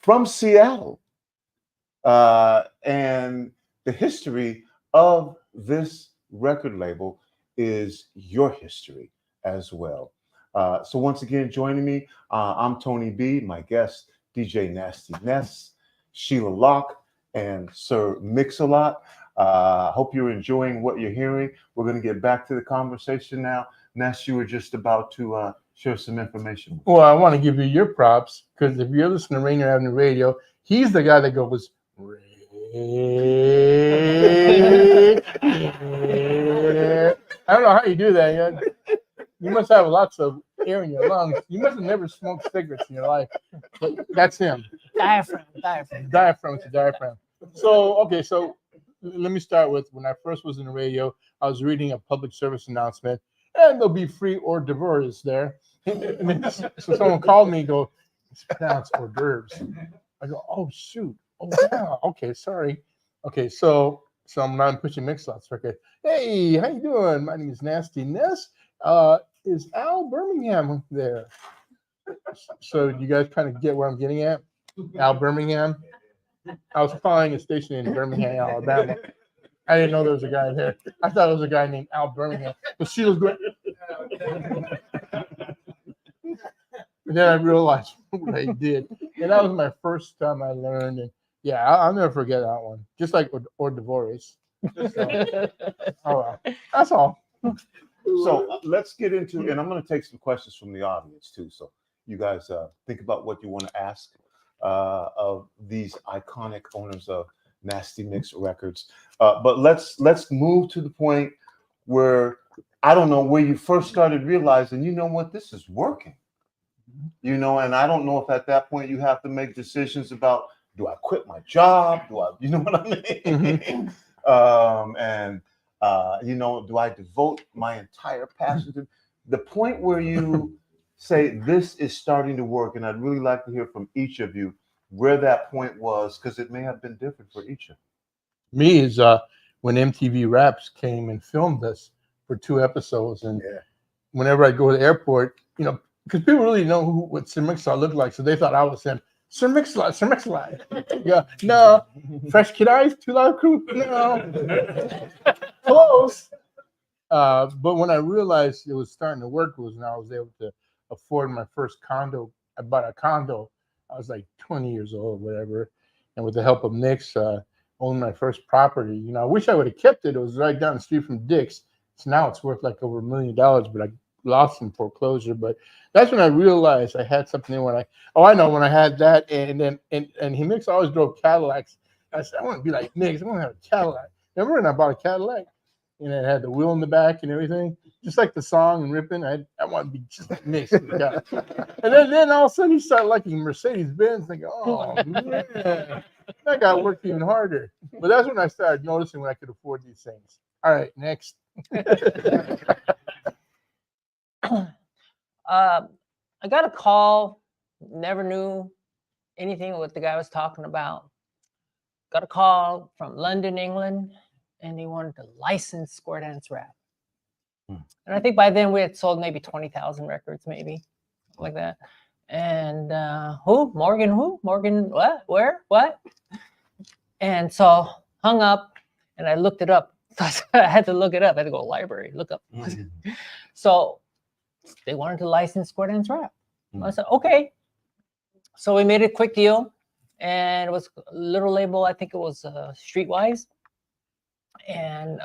from Seattle. And the history of this record label is your history as well. So once again, joining me, I'm Tony B, my guest, DJ Nasty Nes, Sheila Locke, and Sir Mix-a-Lot. Hope you're enjoying what you're hearing. We're going to get back to the conversation now. Nes, you were just about to share some information. Well, I want to give you your props because if you're listening to Rainier Avenue Radio, he's the guy that goes, I don't know how you do that. You must have lots of air in your lungs. You must have never smoked cigarettes in your life. But that's him. Diaphragm. It's a diaphragm. So, okay, so let me start with when I first was in the radio, I was reading a public service announcement, and there'll be free hors d'oeuvres there. And then, so someone called me and go, it's pronounced hors d'oeuvres. I go, oh, shoot. Oh, yeah. Okay, sorry. Okay, so I'm not pushing mix-lots. Okay. Hey, how you doing? My name is Nasty Nes. Is Al Birmingham there? So you guys kind of get where I'm getting at? Al Birmingham? I was calling a station in Birmingham, Alabama. I didn't know there was a guy there. I thought it was a guy named Al Birmingham. But she was great. And then I realized what I did. And that was my first time I learned. And yeah, I'll never forget that one. Just like hors d'oeuvres. So, oh, well. That's all. So let's get into, and I'm going to take some questions from the audience too. So you guys think about what you want to ask of these iconic owners of NastyMix Records. But let's move to the point where, I don't know, where you first started realizing, you know what, this is working. You know, and I don't know if at that point you have to make decisions about, do I quit my job? You know what I mean? You know, do I devote my entire passion to the point where you say this is starting to work? And I'd really like to hear from each of you where that point was, because it may have been different for each of you. Me is when MTV Raps came and filmed us for 2 episodes, and whenever I go to the airport, you know, because people really know what Sir Mix-a-Lot looked like, so they thought I was him. Sir Mix-a-Lot. Yeah, no. Fresh Kid Ice, 2 Live Crew, no. Close. But when I realized it was starting to work was when I was able to afford my first condo. I bought a condo. I was like 20 years old, whatever. And with the help of Nick's, owned my first property. You know, I wish I would have kept it. It was right down the street from Dick's. So now it's worth like over $1 million, but I lost in foreclosure. But that's when I realized I had something when when I had that, and he Mix always drove Cadillacs. I said, I want to be like Mix. I want to have a Cadillac. Remember when I bought a Cadillac? And it had the wheel in the back and everything, just like the song and ripping. I want to be just like Mix. And then all of a sudden you start liking Mercedes Benz. And I go, oh man, I got to work even harder. But that's when I started noticing when I could afford these things. All right, next. I got a call, never knew anything what the guy was talking about. Got a call from London, England, and he wanted to license square dance rap. And I think by then we had sold maybe 20,000 records, maybe like that. And Morgan, what, where, what? And so hung up, and I looked it up. I had to look it up. I had to go to the library, look up. So they wanted to license square dance rap. I said, okay. So we made a quick deal, and it was a little label. I think it was Streetwise. And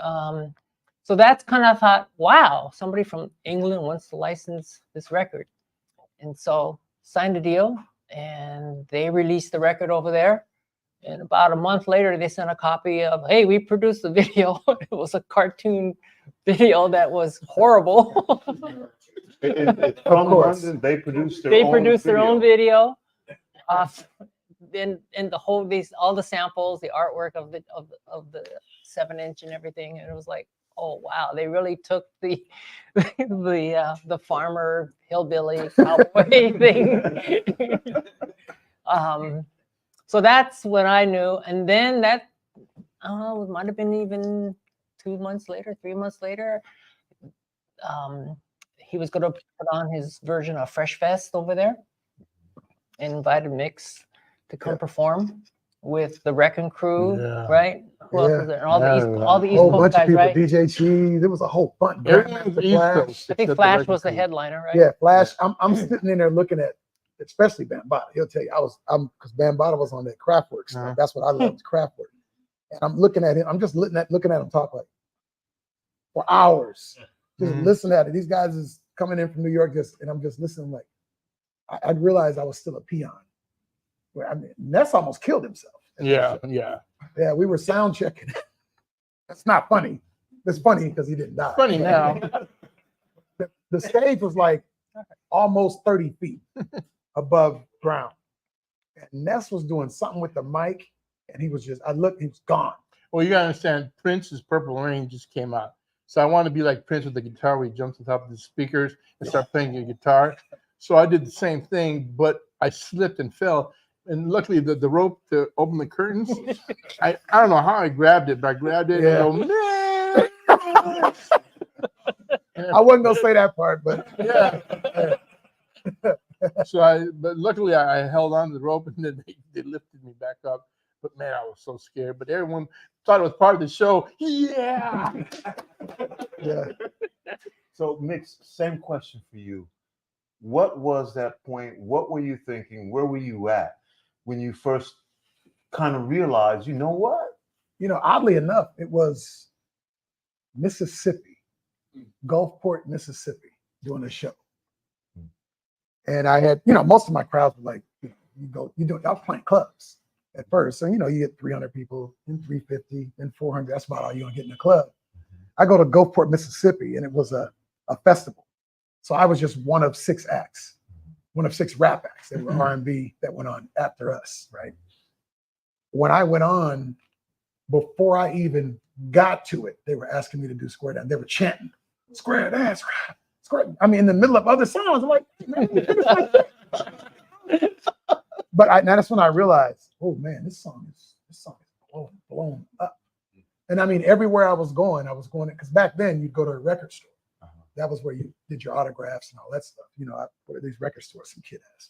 so that's kind of thought, wow, somebody from England wants to license this record. And so signed a deal, and they released the record over there. And about a month later, they sent a copy of, hey, we produced the video. It was a cartoon video that was horrible. From London, they produced their own video. And the whole all the samples, the artwork of the 7-inch and everything. And it was like, oh wow, they really took the farmer hillbilly cowboy thing. So that's when I knew. And then that it might have been even 2 months later, 3 months later. He was going to put on his version of Fresh Fest over there, and invited Mix to come perform with the Wrecking Crew, right? Who else was there? And all the East Coast guys, right? DJ Cheese. There was a whole bunch. Flash. I think Flash was the headliner, right? Yeah, Flash. I'm sitting in there looking at, especially Bambaataa. He'll tell you, because Bambaataa was on that Kraftwerk stuff. That's what I love, is Kraftwerk. And I'm looking at him. I'm just looking at him talk like for hours. Just listen at it. These guys is coming in from New York, and I'm just listening. Like I realized I was still a peon. Where I mean, Ness almost killed himself. Yeah. We were sound checking. That's not funny. It's funny because he didn't die. Funny now. The stage was like almost 30 feet above ground. And Ness was doing something with the mic, and he was gone. Well, you gotta understand, Prince's Purple Rain just came out. So I want to be like Prince with the guitar, where he jumps on top of the speakers and start playing your guitar. So I did the same thing, but I slipped and fell. And luckily, the rope to open the curtains, I don't know how I grabbed it, but I grabbed it and I wasn't gonna say that part, but but luckily I held on to the rope, and then they lifted me back up. But man, I was so scared. But everyone thought it was part of the show. Yeah. So, Mix, same question for you. What was that point? What were you thinking? Where were you at when you first kind of realized, you know what? Oddly enough, it was Mississippi, Gulfport, Mississippi, doing a show. And I had, most of my crowds were like, I was playing clubs at first. So, you get 300 people, then 350, then 400. That's about all you're gonna get in a club. I go to Gulfport, Mississippi, and it was a festival. So I was just one of 6 acts, one of 6 rap acts that were R&B that went on after us, right? When I went on, before I even got to it, they were asking me to do square dance. They were chanting, square dance, square. I mean, in the middle of other songs, I'm like, man, but now that's when I realized, oh man, this song is blown up. And I mean, everywhere I was going, because back then you'd go to a record store. That was where you did your autographs and all that stuff. What are these record stores? Some kid ass.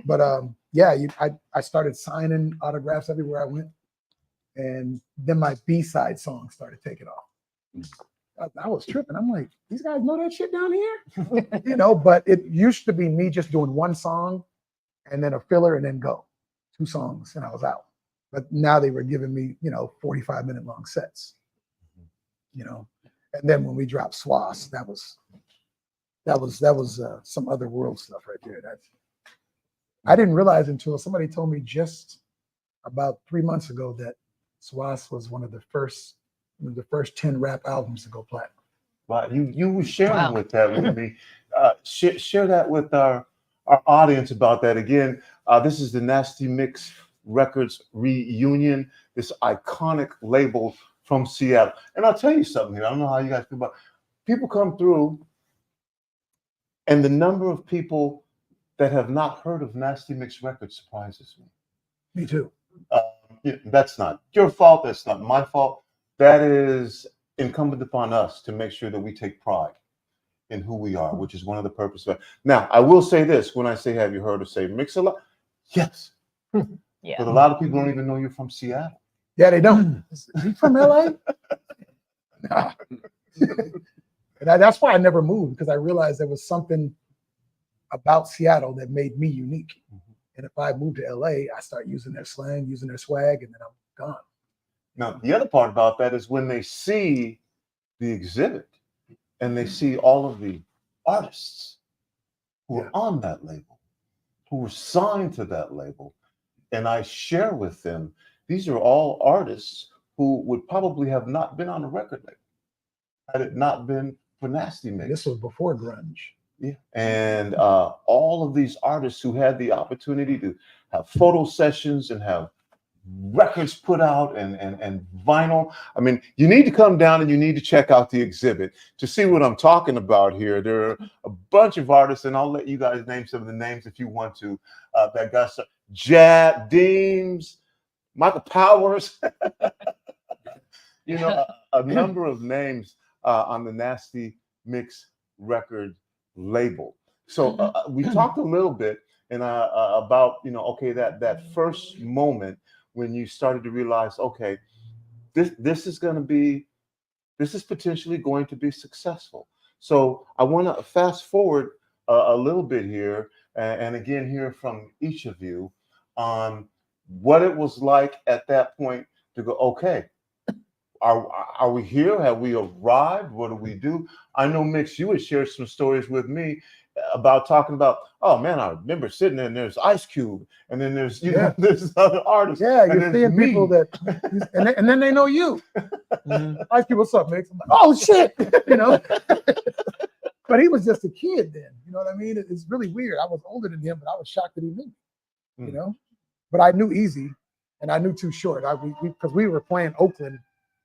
But I started signing autographs everywhere I went, and then my B-side song started taking off. I was tripping. I'm like, these guys know that shit down here, But it used to be me just doing one song, and then a filler, and then go 2 songs, and I was out. But now they were giving me, 45-minute long sets, And then when we dropped Swass, that was some other world stuff right there. I didn't realize until somebody told me just about 3 months ago that Swass was one of the first 10 rap albums to go platinum. Wow, you were sharing with that with me. Share that with our audience about that again. This is the NastyMix Records reunion, this iconic label from Seattle. And I'll tell you something here. I don't know how you guys feel about it. People come through, and the number of people that have not heard of NastyMix Records surprises me. Me too. That's not your fault. That's not my fault. That is incumbent upon us to make sure that we take pride in who we are, which is one of the purposes of it. Now, I will say this. When I say, have you heard of, say, Mix-a-Lot? Yes. Yeah. But a lot of people don't even know you're from Seattle. Yeah, they don't. Is he from LA? Nah. And that's why I never moved, because I realized there was something about Seattle that made me unique. And if I moved to LA, I start using their slang, using their swag, and then I'm gone. Now, the other part about that is when they see the exhibit and they see all of the artists who are on that label, who were signed to that label, and I share with them, these are all artists who would probably have not been on a record label had it not been for NastyMix. This was before grunge. Yeah. And all of these artists who had the opportunity to have photo sessions and have records put out and vinyl. I mean, you need to come down and you need to check out the exhibit to see what I'm talking about here. There are a bunch of artists, and I'll let you guys name some of the names if you want to. That got some Jad Deems, Michael Powers, you know, a number of names on the NastyMix Record label. So we talked a little bit and about, you know, okay, that first moment when you started to realize, okay, this is potentially going to be successful. So I want to fast forward a little bit here and again hear from each of you on what it was like at that point to go, okay, are we here? Have we arrived? What do we do? I know, Mix, you had shared some stories with me about talking about, oh man, I remember sitting there and there's Ice Cube, and then there's, you know, there's other artists. Yeah, and you're seeing people that, and then they know you. Ice Cube, what's up, Mix? I'm like, oh shit, you know. But he was just a kid then, you know what I mean? It's really weird. I was older than him, but I was shocked that he knew me, you know. But I knew Easy, and I knew Too Short. Because we were playing Oakland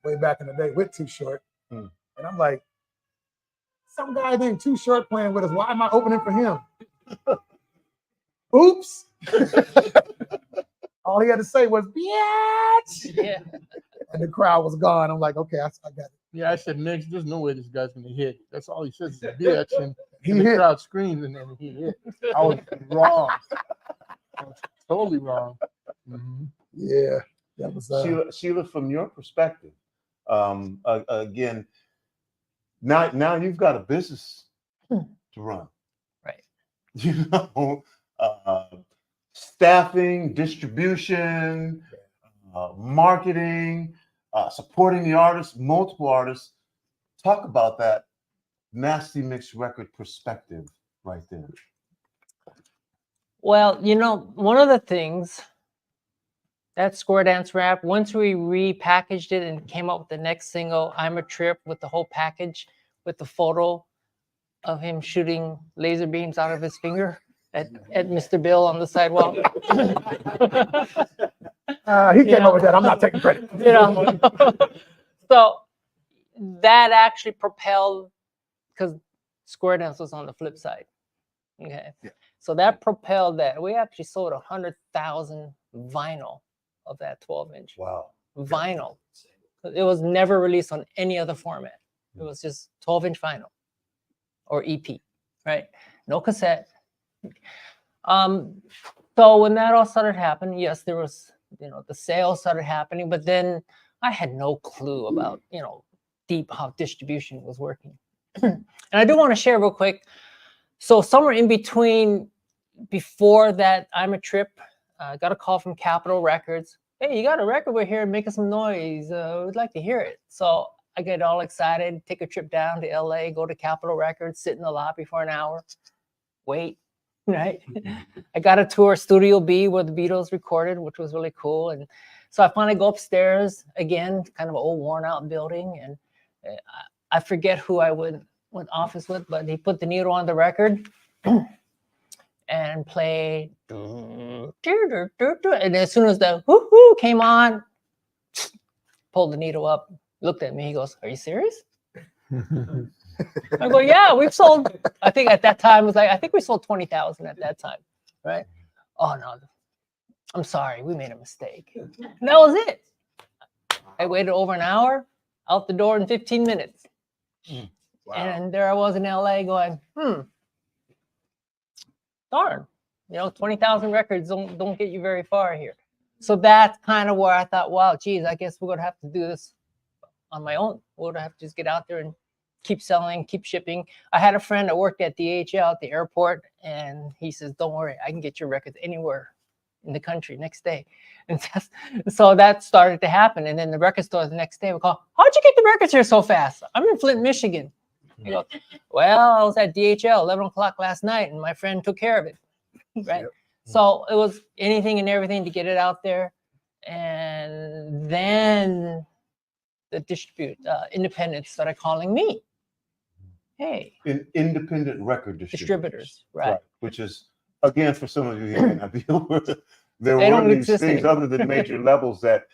way back in the day with Too Short, and I'm like, some guy named Too Short playing with us. Why am I opening for him? Oops. All he had to say was, bitch. Yeah. And the crowd was gone. I'm like, okay, I got it. Yeah, I said, Nick, there's no way this guy's going to hit. That's all he says is bitch. And He the hit. crowd screamed, and then he hit. I was wrong. I was totally wrong. Yeah, that was Sheila, from your perspective, again, now you've got a business to run, right? You know, staffing, distribution, marketing, supporting the artists, multiple artists. Talk about that NastyMix Record perspective right there. Well, you know, one of the things that Square Dance Rap, once we repackaged it and came up with the next single, I'm a Trip, with the whole package, with the photo of him shooting laser beams out of his finger at Mr. Bill on the sidewalk. he came up with that. I'm not taking credit. You know, so that actually propelled, because Square Dance was on the flip side. Okay. Yeah. So that propelled that. We actually sold 100,000 vinyl of that 12-inch. Wow. Vinyl. It was never released on any other format. It was just 12-inch vinyl or EP, right? No cassette. So when that all started happening, yes, there was, you know, the sales started happening, but then I had no clue about, you know, how distribution was working. And I do want to share real quick. So somewhere in between, before that I'm a Trip, I got a call from Capitol Records. Hey, you got a record we're here making some noise. We'd like to hear it. So I get all excited, take a trip down to LA, go to Capitol Records, sit in the lobby for an hour, wait, right? I got a tour Studio B where the Beatles recorded, which was really cool. And so I finally go upstairs again, kind of an old worn out building. And I forget who I went office with, but he put the needle on the record. And band played, and as soon as the whoo came on, pulled the needle up, looked at me, he goes, "Are you serious?" I go, "Yeah, we've sold." I think at that time I think we sold 20,000 at that time, right? Oh no, I'm sorry, we made a mistake. And that was it. I waited over an hour, out the door in 15 minutes. Wow. And there I was in LA going, darn, 20,000 records don't get you very far here. So that's kind of where I thought, wow, geez, I guess we're going to have to do this on my own. We're going to have to just get out there and keep selling, keep shipping. I had a friend that worked at DHL at the airport, and he says, "Don't worry, I can get your records anywhere in the country next day." And so that started to happen. And then the record store the next day would call, "How'd you get the records here so fast?" "I'm in Flint, Michigan." He goes, "Well, I was at DHL 11 o'clock last night, and my friend took care of it." Right. Yep. So it was anything and everything to get it out there. And then the independents started calling me. Hey. Independent record distributors. Right. Which is, again, for some of you who may not be aware, there They were these exist things anymore. other than major labels that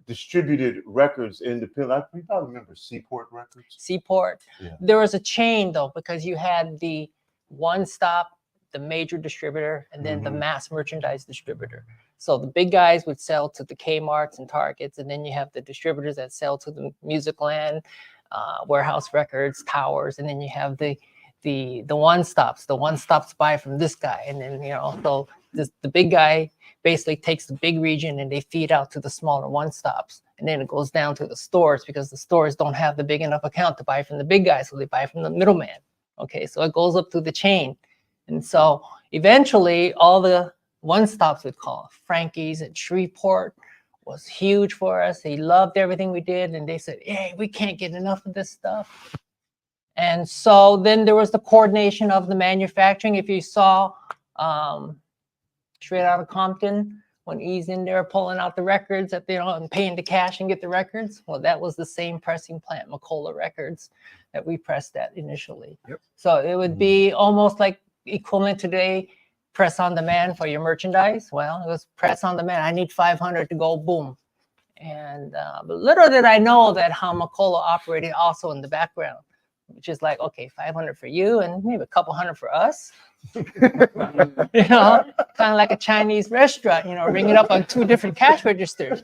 distributed records independent. You probably remember Seaport Records. Seaport. Yeah. There was a chain though, because you had the one stop, the major distributor, and then the mass merchandise distributor. So the big guys would sell to the Kmarts and Targets, and then you have the distributors that sell to the Musicland, Warehouse Records, Towers, and then you have the one stops. The one stops buy from this guy, and then so the big guy basically takes the big region and they feed out to the smaller one stops, and then it goes down to the stores because the stores don't have the big enough account to buy from the big guy, so they buy from the middleman. Okay, so it goes up through the chain, and so eventually all the one stops would call. Frankie's at Shreveport was huge for us. He loved everything we did, and they said, "Hey, we can't get enough of this stuff." And so then there was the coordination of the manufacturing. If you saw Straight Outta Compton, when he's in there pulling out the records and paying the cash and get the records, well, that was the same pressing plant, McCullough Records, that we pressed at initially. Yep. So it would be almost like equivalent today, press on demand for your merchandise. Well, it was press on demand. I need 500 to go, boom. And but little did I know that how McCullough operated also in the background, which is like, okay, 500 for you and maybe a couple hundred for us. Kind of like a Chinese restaurant, ring it up on 2 different cash registers.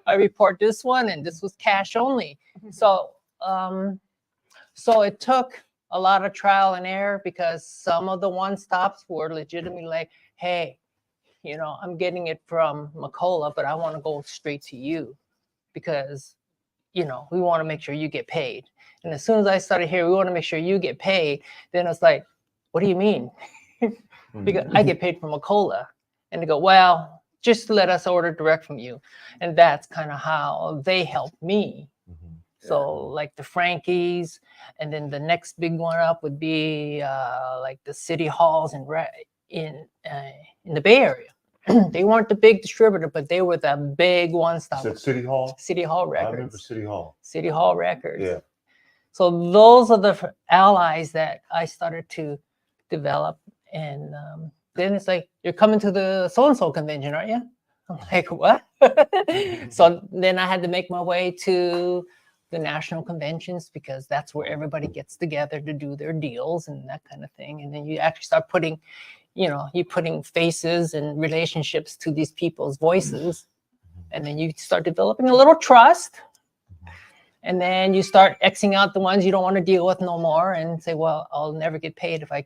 I report this one and this was cash only. So it took a lot of trial and error because some of the one stops were legitimately like, "Hey, I'm getting it from McCullough, but I want to go straight to you because, we want to make sure you get paid." And as soon as I started hearing, "We want to make sure you get paid," then it's like, "What do you mean?" Because I get paid from McCullough. And they go, "Well, just let us order direct from you." And that's kind of how they helped me. So like the Frankies, and then the next big one up would be like the city halls in the Bay Area. They weren't the big distributor, but they were the big one stop. Is that City Hall? City Hall Records. I remember City Hall. City Hall Records. Yeah. So those are the allies that I started to develop. And then it's like, "You're coming to the so-and-so convention, aren't you?" I'm like, "What?" So then I had to make my way to the national conventions because that's where everybody gets together to do their deals and that kind of thing. And then you actually start putting, you're putting faces and relationships to these people's voices. And then you start developing a little trust. And then you start Xing out the ones you don't want to deal with no more and say, "Well, I'll never get paid if I,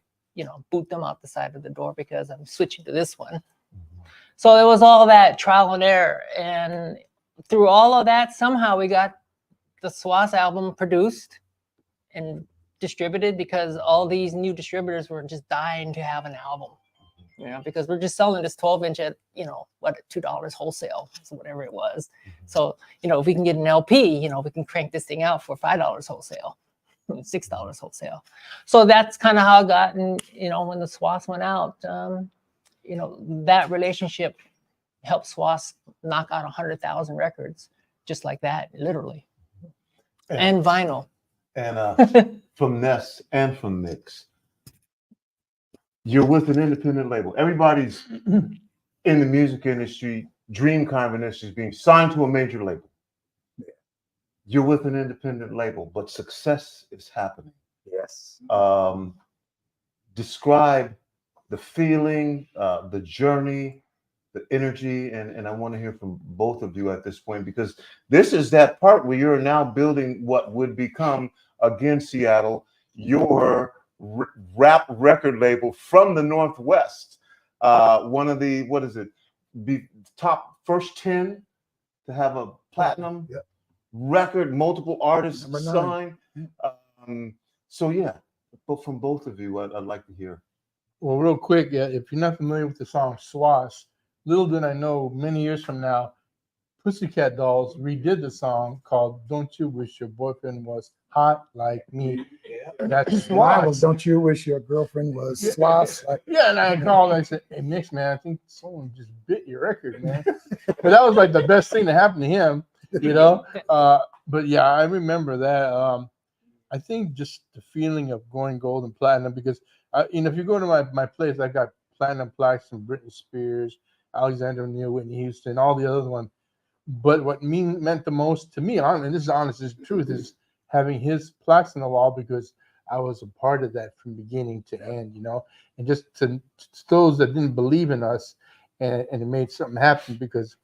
boot them out the side of the door because I'm switching to this one." So it was all that trial and error. And through all of that, somehow we got the SWAS album produced and distributed because all these new distributors were just dying to have an album, because we're just selling this 12-inch at, $2 wholesale, so whatever it was. So, if we can get an LP, we can crank this thing out for $5 wholesale, $6 wholesale. So that's kind of how it got. And, when the SWAS went out, that relationship helped SWAS knock out 100,000 records just like that, literally. And vinyl. And from Ness and from Mix, You're with an independent label. Everybody's in the music industry, dream kind of industry, is being signed to a major label. You're with an independent label, but success is happening. Yes. Describe the feeling, the journey, the energy, and I want to hear from both of you at this point, because this is that part where you're now building what would become, again, Seattle, your rap record label from the Northwest. One of the, what is it, the top first 10 to have a platinum record, multiple artists signed. So yeah, but from both of you, I'd like to hear. Well, real quick, if you're not familiar with the song Swash, little did I know many years from now, Pussycat Dolls redid the song called Don't You Wish Your Boyfriend Was Hot Like Me. That's Swash. Don't you wish your girlfriend was Swash? And I called and I said, hey, Mix, man, I think someone just bit your record, man. But that was like the best thing that happened to him, you know? But yeah, I remember that. I think just the feeling of going gold and platinum, because, you know, if you go to my place, I got platinum plaques from Britney Spears, Alexander O'Neal, Whitney Houston, all the other ones. But what meant the most to me, and this is honest, this is the truth, is having his plaques on the wall, because I was a part of that from beginning to end, you know, and just to those that didn't believe in us, and it made something happen. Because,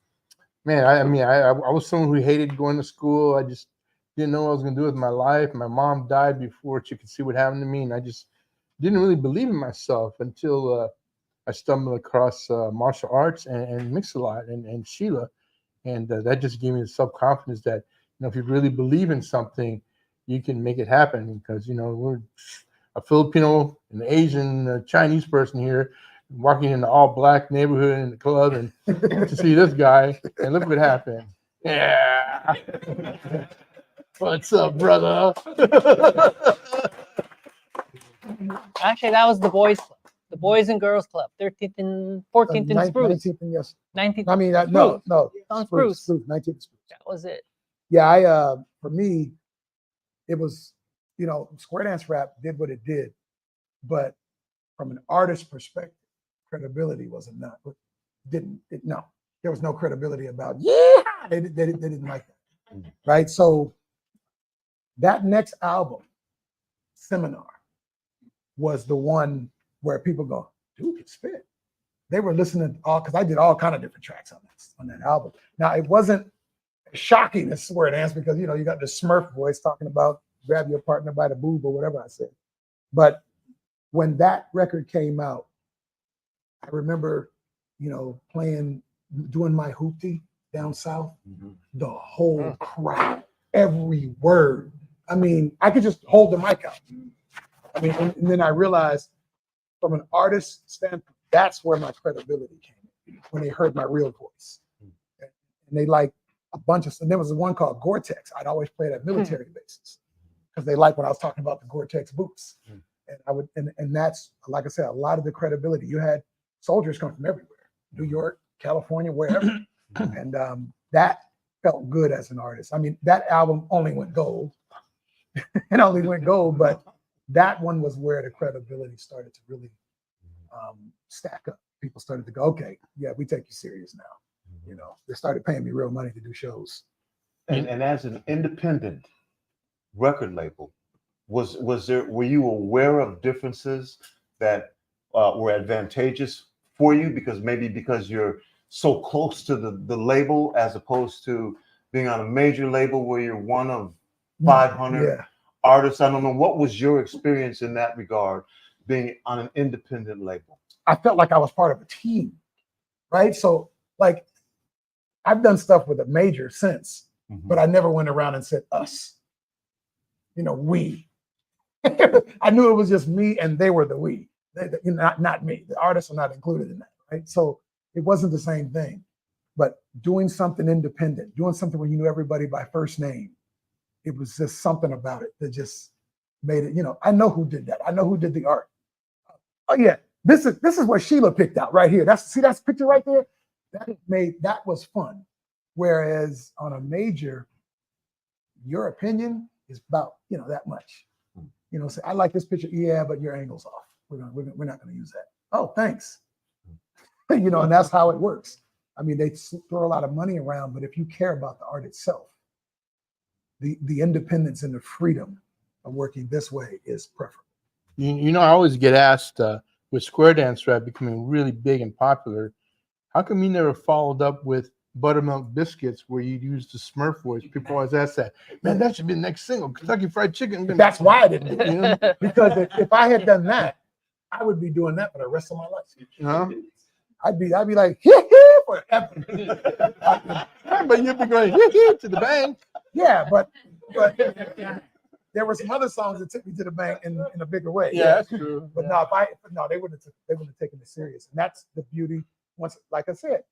man, I was someone who hated going to school. I just didn't know what I was going to do with my life. My mom died before she could see what happened to me, and I just didn't really believe in myself until I stumbled across martial arts and Mix-a-Lot and Sheila. And that just gave me the self-confidence that, you know, if you really believe in something, you can make it happen. Because, you know, we're a Filipino, an Asian, Chinese person here, walking in an all-black neighborhood in the club, and to see this guy, and look what happened. Yeah. What's up, brother? Actually, that was the boys' club, the Boys and Girls Club, 13th and 14th and Spruce. 19th and yes. 19th. I mean, no. On Spruce. 19th. That was it. Yeah, for me, it was, you know, square dance rap did what it did, but from an artist perspective, credibility wasn't enough. No, there was no credibility about, they didn't like that, right? So that next album, Seminar, was the one where people go, dude can spit. They were listening to because I did all kind of different tracks on that album. Now, it wasn't shocking as square dance, because, you know, you got the Smurf voice talking about grab your partner by the boob or whatever I said. But when that record came out, I remember, you know, doing my hoopty down south, the whole crowd, every word. I mean, I could just hold the mic out. I mean, and then I realized from an artist standpoint, that's where my credibility came in, when they heard my real voice. And they like a bunch of, and there was one called Gore-Tex. I'd always play it at military bases because they liked when I was talking about the Gore-Tex boots. And I would, and that's, like I said, a lot of the credibility. You had soldiers come from everywhere, New York, California, wherever. And that felt good as an artist. I mean, that album only went gold. It only went gold, but that one was where the credibility started to really stack up. People started to go, okay, yeah, we take you serious now. You know, they started paying me real money to do shows. And as an independent record label, were you aware of differences that were advantageous for you, because you're so close to the label, as opposed to being on a major label where you're one of 500 artists? I don't know, what was your experience in that regard, being on an independent label? I felt like I was part of a team, right? So, like, I've done stuff with a major since, but I never went around and said us. You know, we. I knew it was just me, and they were the we. Not me. The artists are not included in that, right? So it wasn't the same thing. But doing something independent, doing something where you knew everybody by first name, it was just something about it that just made it. You know, I know who did that. I know who did the art. Oh yeah, this is what Sheila picked out right here. That's picture right there. That was fun. Whereas on a major, your opinion is about, you know, that much. You know, say, I like this picture, yeah, but your angle's off. we're not going to use that. Oh, thanks. And that's how it works. I mean, they throw a lot of money around, but if you care about the art itself, the independence and the freedom of working this way is preferable. I always get asked with Square Dance Rap becoming really big and popular, how come you never followed up with Buttermilk Biscuits where you used the Smurf voice? People always ask that. Man, that should be the next single, Kentucky Fried Chicken. That's why I didn't do it. Because if I had done that, I would be doing that for the rest of my life. Huh? I'd be like, hee forever. But you'd be going hee to the bank. Yeah, but there were some other songs that took me to the bank in a bigger way. Yeah, that's true. But they wouldn't have taken it serious. And that's the beauty. Once, like I said,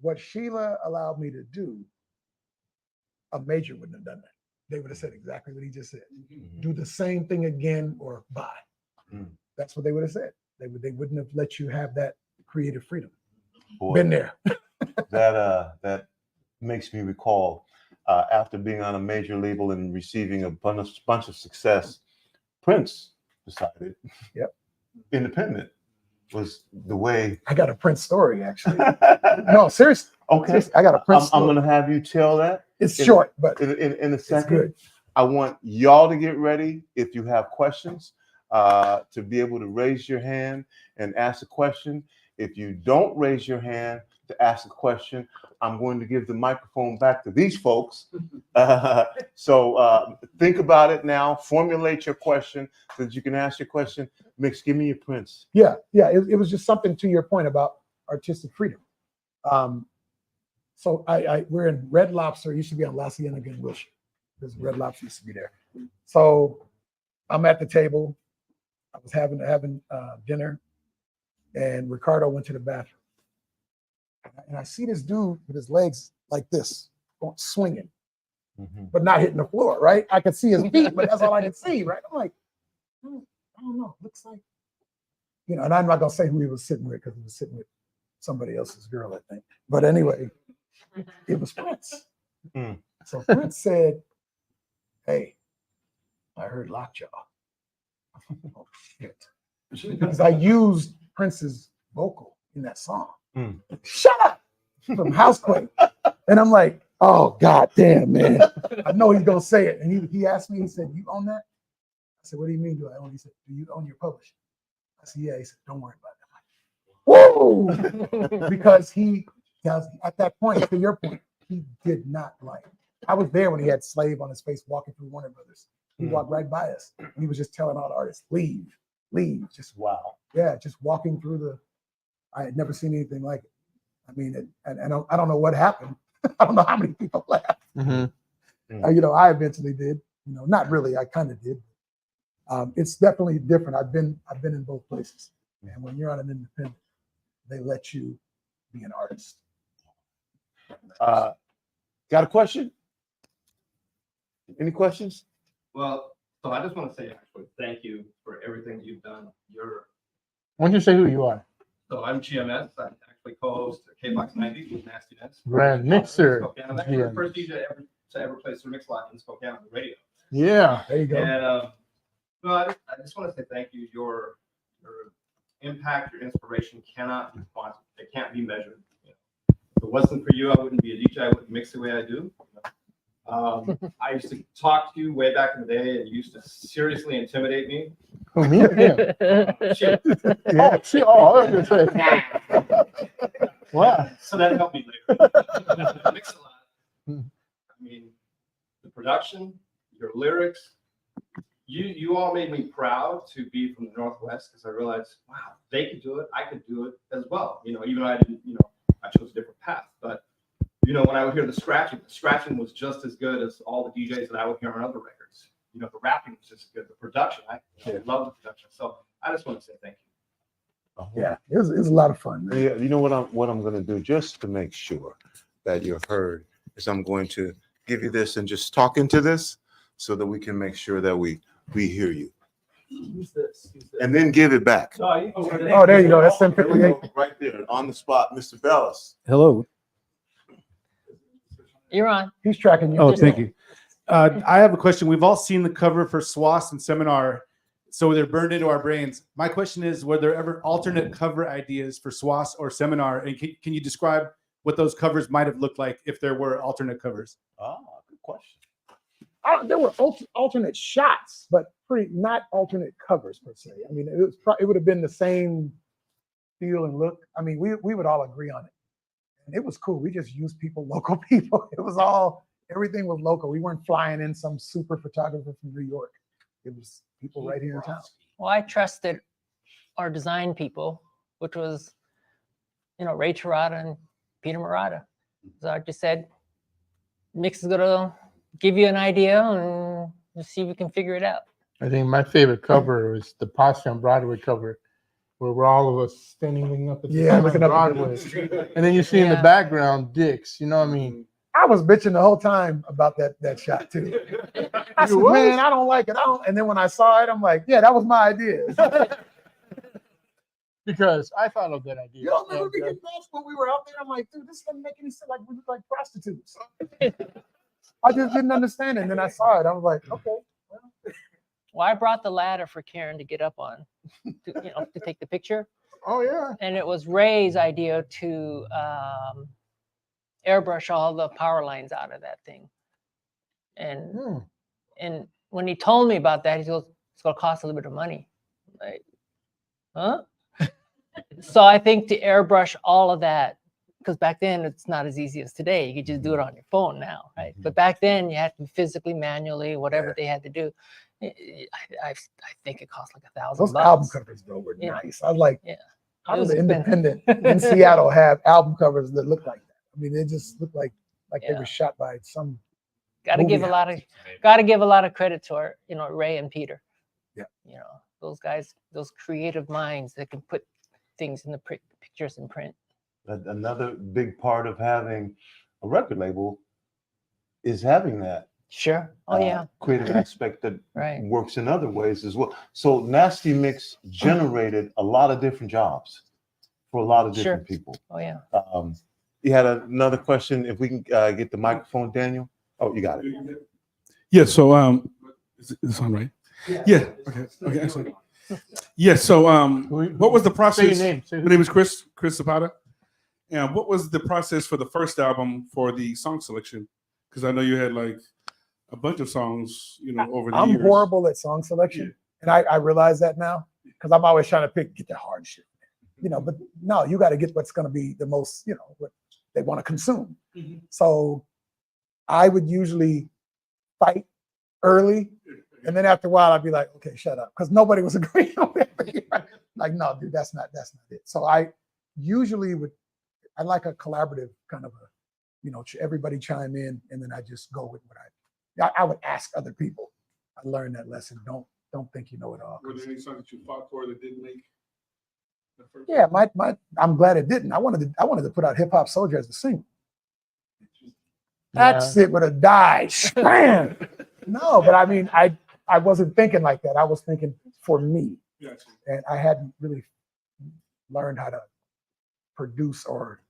what Sheila allowed me to do, a major wouldn't have done that. They would have said exactly what he just said. Do the same thing again or bye. That's what they would have said. They wouldn't have let you have that creative freedom. Boy, Been there. that makes me recall after being on a major label and receiving a bunch of success, Prince decided independent was the way. I got a Prince story, actually. No, seriously. Okay. Seriously, I got a Prince story. I'm going to have you tell that. It's short, but in a it's second. good. I want y'all to get ready if you have questions to be able to raise your hand and ask a question. If you don't raise your hand to ask a question, I'm going to give the microphone back to these folks. So think about it now. Formulate your question so that you can ask your question. Mix, give me your Prince. Yeah. It was just something to your point about artistic freedom. So we're in Red Lobster. It used to be on La Cienega in Wilshire. There's Red Lobster used to be there. So I'm at the table. I was having dinner, and Ricardo went to the bathroom. And I see this dude with his legs like this, swinging, but not hitting the floor, right? I could see his feet, but that's all I could see, right? I'm like, I don't know. Looks like, and I'm not going to say who he was sitting with because he was sitting with somebody else's girl, I think. But anyway, it was Prince. So Prince said, hey, I heard Lockjaw. Oh, shit. Because I used Prince's vocal in that song. Shut up from Housequake. And I'm like, oh, God damn, man. I know he's going to say it. And he asked me, he said, you own that? I said, what do you mean do I own? He said, do you own your publishing? I said, yeah. He said, don't worry about that. Whoa! Because he does, at that point, to your point, he did not like it. I was there when he had Slave on his face walking through Warner Brothers. He walked right by us. And he was just telling all the artists, leave. Just wow. Yeah, just walking through I had never seen anything like it. I mean, and I don't know what happened. I don't know how many people laughed. I eventually did. Not really. I kind of did. It's definitely different. I've been in both places. And when you're on an independent, they let you be an artist. Got a question? Any questions? Well, so I just want to say actually thank you for everything you've done. Why don't you say who you are? So I'm GMS. I actually co-host K-Box 90 with Nasty Nes. Grand Mixer. I'm actually the first DJ to ever play Mix Lot in Spokane on the radio. Yeah. There you go. And I just want to say thank you. Your impact, your inspiration cannot be quantified. It can't be measured. If it wasn't for you, I wouldn't be a DJ. I wouldn't mix the way I do. I used to talk to you way back in the day, and you used to seriously intimidate me. Who, me or him? Shit. Yeah. I was going to say. Wow. So that helped me later. Mix a lot. I mean, the production, your lyrics, you all made me proud to be from the Northwest because I realized, wow, they could do it. I could do it as well. Even though I didn't, I chose a different path. But, when I would hear the scratching was just as good as all the DJs that I would hear on other records. The rapping was just good. The production, I love the production. So I just want to say thank you. Yeah, it was a lot of fun. Man. Yeah, you know what I'm going to do just to make sure that you're heard is I'm going to give you this and just talk into this so that we can make sure that we hear you. Who's this? And then give it back. Oh, there you go. That's 758. Right there on the spot, Mr. Bellis. Hello. You're on. He's tracking you. Oh, thank you. I have a question. We've all seen the cover for SWAS and Seminar. so they're burned into our brains. My question is, were there ever alternate cover ideas for SWAS or Seminar? And can you describe what those covers might have looked like if there were alternate covers? Ah, good question. There were alternate shots, but not alternate covers per se. I mean, it would have been the same feel and look. I mean, we would all agree on it. And it was cool. We just used local people. Everything was local. We weren't flying in some super photographer from New York. It was people right here in town. Well, I trusted our design people, which was, Ray Tirada and Peter Murata. So I just said, Mix is gonna give you an idea and just see if you can figure it out. I think my favorite cover was the Posse on Broadway cover, where we're all of us standing up at the looking up at Broadway. And then you see in the background Dix, I mean. I was bitching the whole time about that shot too. I said, man, I don't like it. And then when I saw it, I'm like, yeah, that was my idea. Because I thought of that idea. You don't remember me getting off when we were out there? I'm like, dude, this doesn't make any sense. Like, we look like prostitutes. I just didn't understand it. And then I saw it. I was like, okay. Well, I brought the ladder for Karen to get up on, to take the picture. Oh, yeah. And it was Ray's idea to airbrush all the power lines out of that thing. And when he told me about that, he goes, it's going to cost a little bit of money. Like, huh? So I think to airbrush all of that, because back then it's not as easy as today. You could just do it on your phone now, right? But back then you had to physically, manually, whatever they had to do. I think it cost like $1,000. Those album covers, bro, were nice. I was like, how does was an independent in Seattle have album covers that look like that? I mean, they just look like they were shot by some. Got to give a lot of credit to our, Ray and Peter. Yeah. Those guys, those creative minds that can put things in the pictures in print. Another big part of having a record label is having that. Sure. Oh, yeah. Creative aspect that Right. works in other ways as well. So Nasty Mix generated a lot of different jobs for a lot of different people. Oh, yeah. You had another question. If we can get the microphone, Daniel. Oh, you got it. Yeah. So, is this on right? Yeah. Okay. Okay. Excellent. Yeah. So, what was the process? Say your name. My name is Chris Zapata. And what was the process for the first album for the song selection? Because I know you had like a bunch of songs, over the years. I'm horrible at song selection, and I realize that now because I'm always trying to get the hard shit, But no, you got to get what's going to be the most, what they want to consume. Mm-hmm. So I would usually fight early, and then after a while I'd be like, okay, shut up, because nobody was agreeing on it. Like, no, dude, that's not it. So I usually I like a collaborative kind of everybody chime in, and then I just go with what I would ask other people. I learned that lesson. Don't think you know it all. Were there any songs that you fought for that didn't make the first? Yeah, I'm glad it didn't. I wanted to put out Hip Hop Soldier as a single. That shit would have died. Bam! No, but I mean, I wasn't thinking like that. I was thinking for me. Gotcha. And I hadn't really learned how to produce or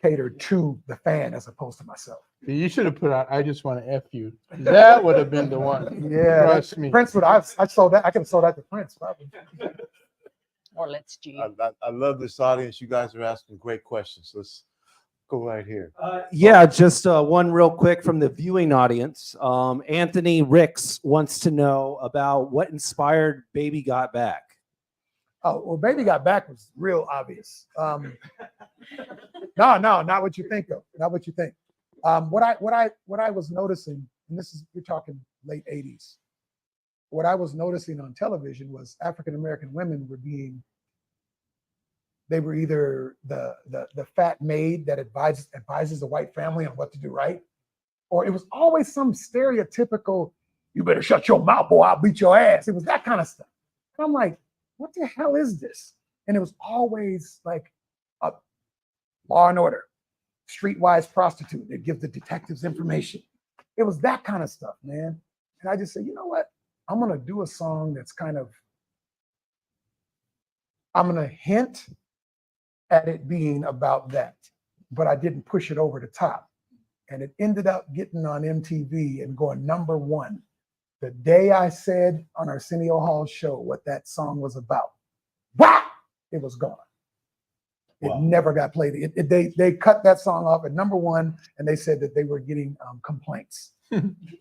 cater to the fan as opposed to myself. You should have put out I Just Want to F You. That would have been the one. Yeah. Trust me. Prince I sold that. I could have sold that to Prince probably. Or Let's G. I love this audience. You guys are asking great questions. Let's go right here. Yeah, just one real quick from the viewing audience. Anthony Ricks wants to know about what inspired Baby Got Back. Oh, well, Baby Got Back was real obvious. No, not what you think though. Not what you think. What I was noticing, and you're talking late 80s. What I was noticing on television was African American women they were either the fat maid that advises the white family on what to do right, or it was always some stereotypical, you better shut your mouth, boy, I'll beat your ass. It was that kind of stuff. And I'm like, what the hell is this? And it was always like a Law and Order, streetwise prostitute that gives the detectives information. It was that kind of stuff, man. And I just said, you know what? I'm going to do a song that's I'm going to hint at it being about that, but I didn't push it over the top. And it ended up getting on MTV and going #1 The day I said on Arsenio Hall show what that song was about, wow, it was gone. It Wow. never got played. They cut that song off at #1, and they said that they were getting complaints.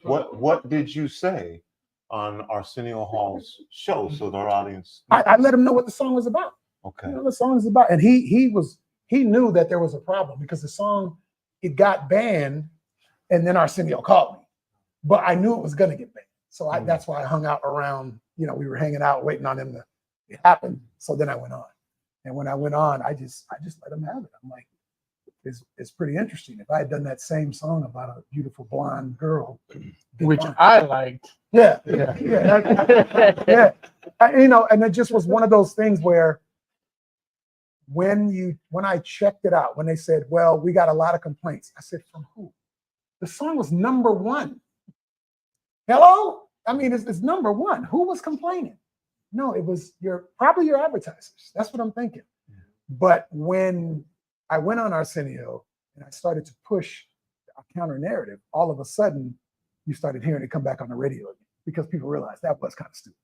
What did you say on Arsenio Hall's show so that our audience? I let him know what the song was about. Okay. You know what the song is about, and he knew that there was a problem because the song, it got banned, and then Arsenio called me, but I knew it was gonna get banned, so that's why I hung out around. You know, we were hanging out waiting on him to it happen. So then I went on. And when I went on, I just let him have it. I'm like, it's pretty interesting. If I had done that same song about a beautiful blonde girl, Which I liked. yeah, Yeah. yeah. You know, and it just was one of those things where when I checked it out, when they said, well, we got a lot of complaints, I said, from who? The song was #1. Hello? I mean, it's #1. Who was complaining? No, it was probably your advertisers. That's what I'm thinking. But when I went on Arsenio and I started to push a counter narrative, all of a sudden you started hearing it come back on the radio again because people realized that was kind of stupid.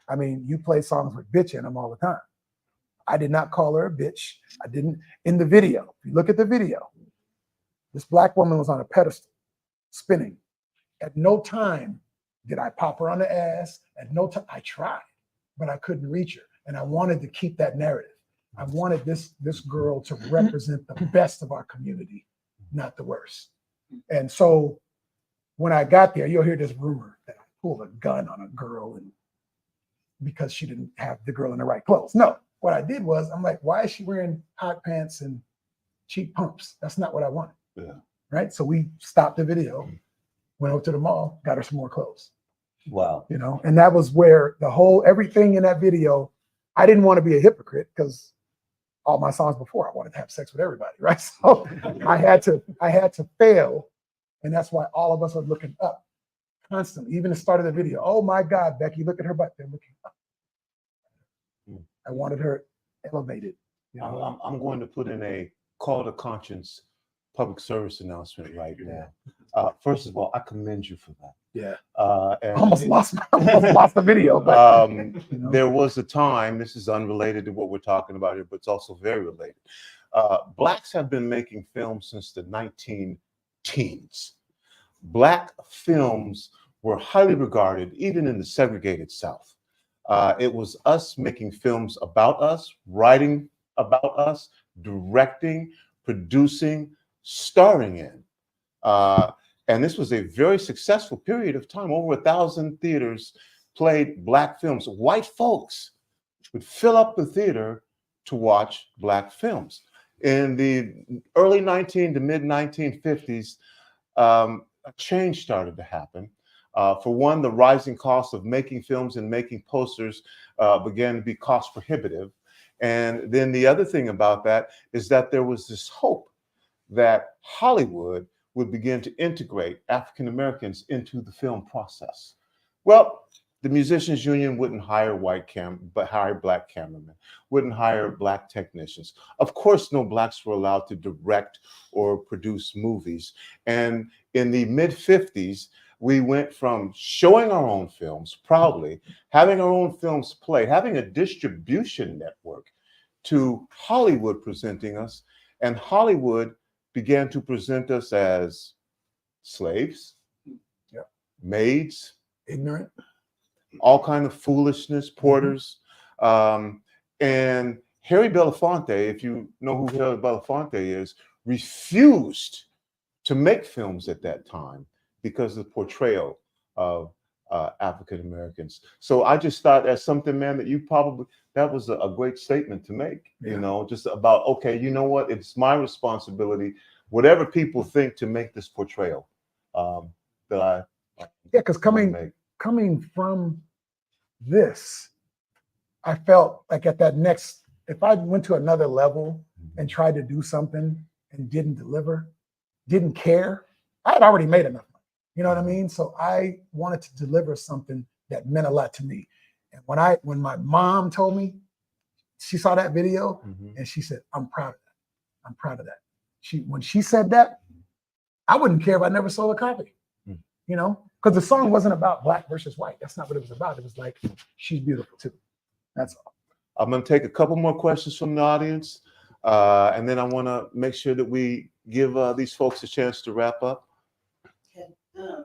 I mean, you play songs with bitch in them all the time. I did not call her a bitch. I didn't. In the video, if you look at the video, this black woman was on a pedestal spinning. At no time did I pop her on the ass. At no time, I tried, but I couldn't reach her. And I wanted to keep that narrative. I wanted this girl to represent the best of our community, not the worst. And so when I got there, you'll hear this rumor that I pulled a gun on a girl and because she didn't have the girl in the right clothes. No, what I did was, I'm like, why is she wearing hot pants and cheap pumps? That's not what I wanted. Yeah. Right. So we stopped the video, went over to the mall, got her some more clothes. Wow. You know, and that was where everything in that video, I didn't want to be a hypocrite because all my songs before, I wanted to have sex with everybody, right? So I had to fail. And that's why all of us are looking up constantly. Even the start of the video, oh my God, Becky, look at her butt. They're looking up. I wanted her elevated. You know? I'm going to put in a call to conscience public service announcement right now. First of all, I commend you for that. Yeah. And almost lost the video. But, you know. There was a time, this is unrelated to what we're talking about here, but it's also very related. Blacks have been making films since the 19-teens. Black films were highly regarded, even in the segregated South. It was us making films about us, writing about us, directing, producing, starring in. And this was a very successful period of time. Over 1,000 theaters played Black films. White folks would fill up the theater to watch Black films. In the early to mid 1950s, a change started to happen. For one, the rising cost of making films and making posters began to be cost prohibitive. And then the other thing about that is that there was this hope that Hollywood would begin to integrate African Americans into the film process. Well, the Musicians Union wouldn't hire but hire Black cameramen, wouldn't hire Black technicians. Of course, no Blacks were allowed to direct or produce movies. And in the mid-50s, we went from showing our own films proudly, having our own films played, having a distribution network, to Hollywood presenting us, and Hollywood began to present us as slaves, maids, ignorant, all kind of foolishness, porters. And Harry Belafonte, if you know who Harry Belafonte is, refused to make films at that time because of the portrayal of African Americans. So I just thought that's something, man, that was a great statement to make, you know, just about, okay, you know what, it's my responsibility, whatever people think, to make this portrayal because coming from this, I felt like at that next, if I went to another level and tried to do something and didn't deliver, didn't care, I had already made enough money. You know what I mean? So I wanted to deliver something that meant a lot to me. And when my mom told me, she saw that video and she said, I'm proud of that. I'm proud of that. When she said that, I wouldn't care if I never sold a copy, you know, Because the song wasn't about black versus white. That's not what it was about. It was like, she's beautiful too. That's all. I'm going to take a couple more questions from the audience, and then I want to make sure that we give these folks a chance to wrap up. Okay.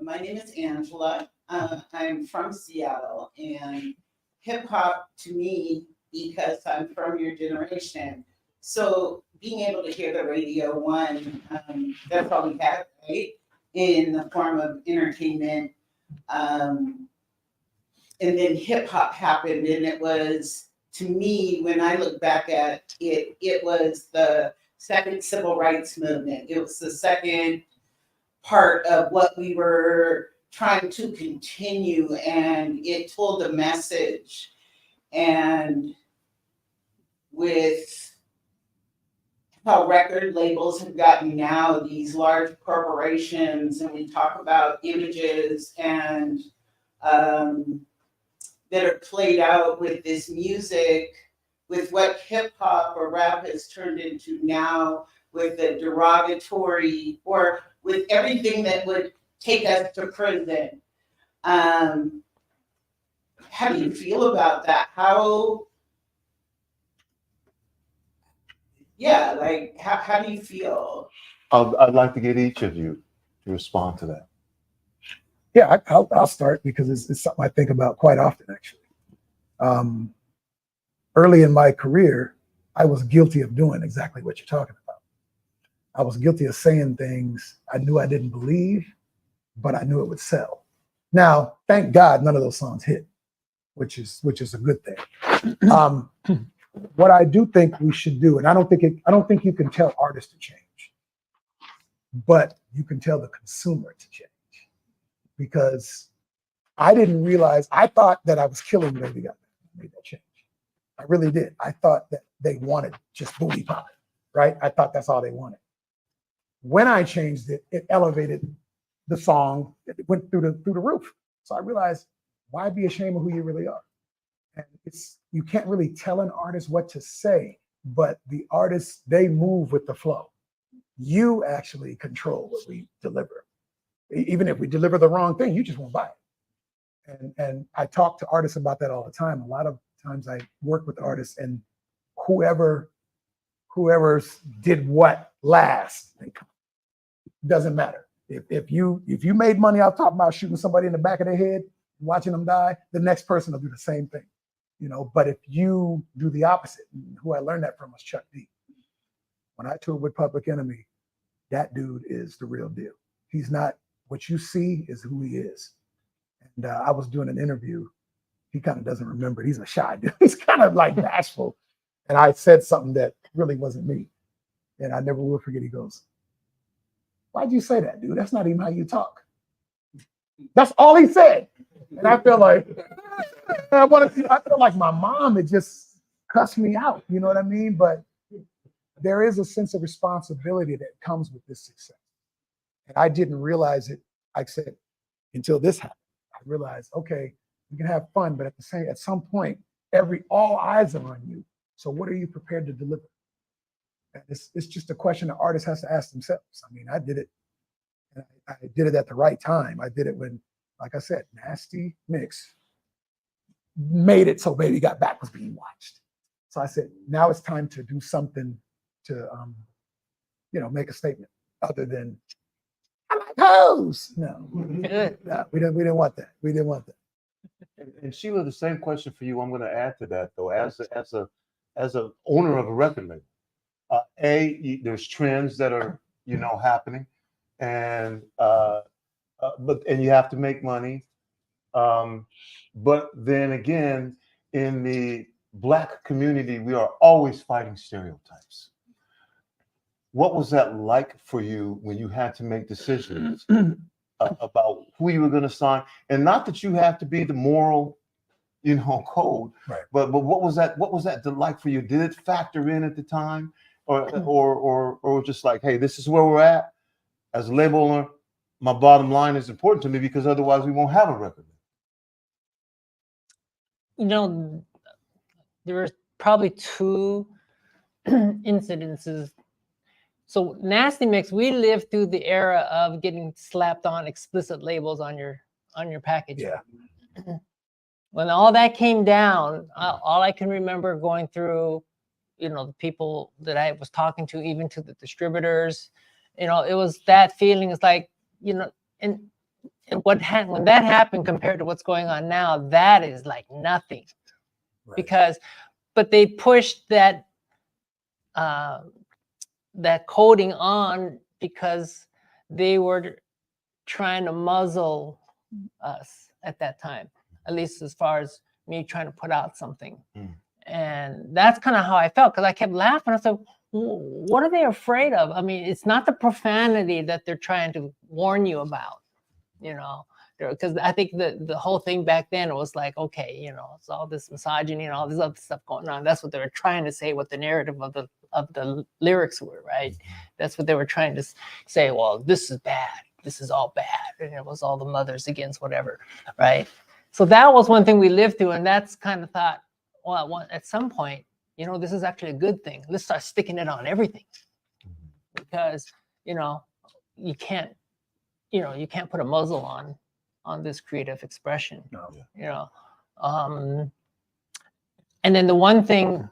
My name is Angela. I'm from Seattle, and hip hop to me, because I'm from your generation. So being able to hear the radio one, that's all we had, right? In the form of entertainment. And then hip hop happened, and it was, to me, when I look back at it, it was the second civil rights movement. It was the second part of what we were trying to continue, and it told a message. And with how record labels have gotten now, these large corporations, and we talk about images and that are played out with this music, with what hip hop or rap has turned into now, with the derogatory, or with everything that would take us to prison. How do you feel about that? How do you feel? I'd like to get each of you to respond to that. Yeah, I'll start because it's something I think about quite often, actually. Early in my career, I was guilty of doing exactly what you're talking about. I was guilty of saying things I knew I didn't believe, but I knew it would sell. Now, thank God, none of those songs hit, which is a good thing. What I do think we should do, and I don't think you can tell artists to change, but you can tell the consumer to change. Because I didn't realize, I thought that I was killing Baby Got made that change. I really did. I thought that they wanted just booty pop, right? I thought that's all they wanted. When I changed it, it elevated the song. It went through the roof. So I realized, why be ashamed of who you really are? And you can't really tell an artist what to say, but the artists, they move with the flow. You actually control what we deliver. Even if we deliver the wrong thing, you just won't buy it. And I talk to artists about that all the time. A lot of times I work with artists, and whoever did what last, they come. Doesn't matter. If you made money off talking about shooting somebody in the back of their head, watching them die, the next person will do the same thing. But if you do the opposite, who I learned that from was Chuck D. When I toured with Public Enemy, that dude is the real deal. He's not what you see, is who he is. And I was doing an interview. He kind of doesn't remember. He's a shy dude. He's kind of like bashful. And I said something that really wasn't me. And I never will forget. He goes, "Why'd you say that, dude? That's not even how you talk." That's all he said. And I feel like, I feel like my mom had just cussed me out. You know what I mean? But there is a sense of responsibility that comes with this success. And I didn't realize it, I said, until this happened. I realized, okay, you can have fun, but at some point, all eyes are on you. So what are you prepared to deliver? And it's just a question the artist has to ask themselves. I mean, I did it, and I did it at the right time. I did it when, like I said, Nasty Mix made it so Baby Got Back was being watched. So I said, now it's time to do something to, make a statement other than, I like hoes. No, no, we didn't want that. We didn't want that. And Sheila, the same question for you. I'm going to add to that though, as a owner of a record label. There's trends that are happening, and you have to make money. But then again, in the Black community, we are always fighting stereotypes. What was that like for you when you had to make decisions about who you were going to sign? And not that you have to be the moral, code, right. But what was that like for you? Did it factor in at the time, or just like, hey, this is where we're at as a label owner? My bottom line is important to me because otherwise we won't have a record. There were probably two incidences. So Nasty Mix, we lived through the era of getting slapped on explicit labels on your on your package. Yeah. When all that came down, all I can remember going through, you know, the people that I was talking to, even to the distributors, you know, it was that feeling. It's like, you know, and when that happened compared to what's going on now, that is like nothing. Right. Because, but they pushed that that coding on because they were trying to muzzle us at that time, at least as far as me trying to put out something. And that's kind of how I felt, because I kept laughing. I said, what are they afraid of? I mean, it's not the profanity that they're trying to warn you about, you know, because I think the whole thing back then was like, okay, you know, it's all this misogyny and all this other stuff going on. That's what they were trying to say, what the narrative of the lyrics were, right? That's what they were trying to say. Well, this is bad. This is all bad. And it was all the mothers against whatever, right? So that was one thing we lived through. And that's kind of thought, well, at some point, you know, this is actually a good thing. Let's start sticking it on everything, because, you know, you can't put a muzzle on this creative expression. No. You know, and then the one thing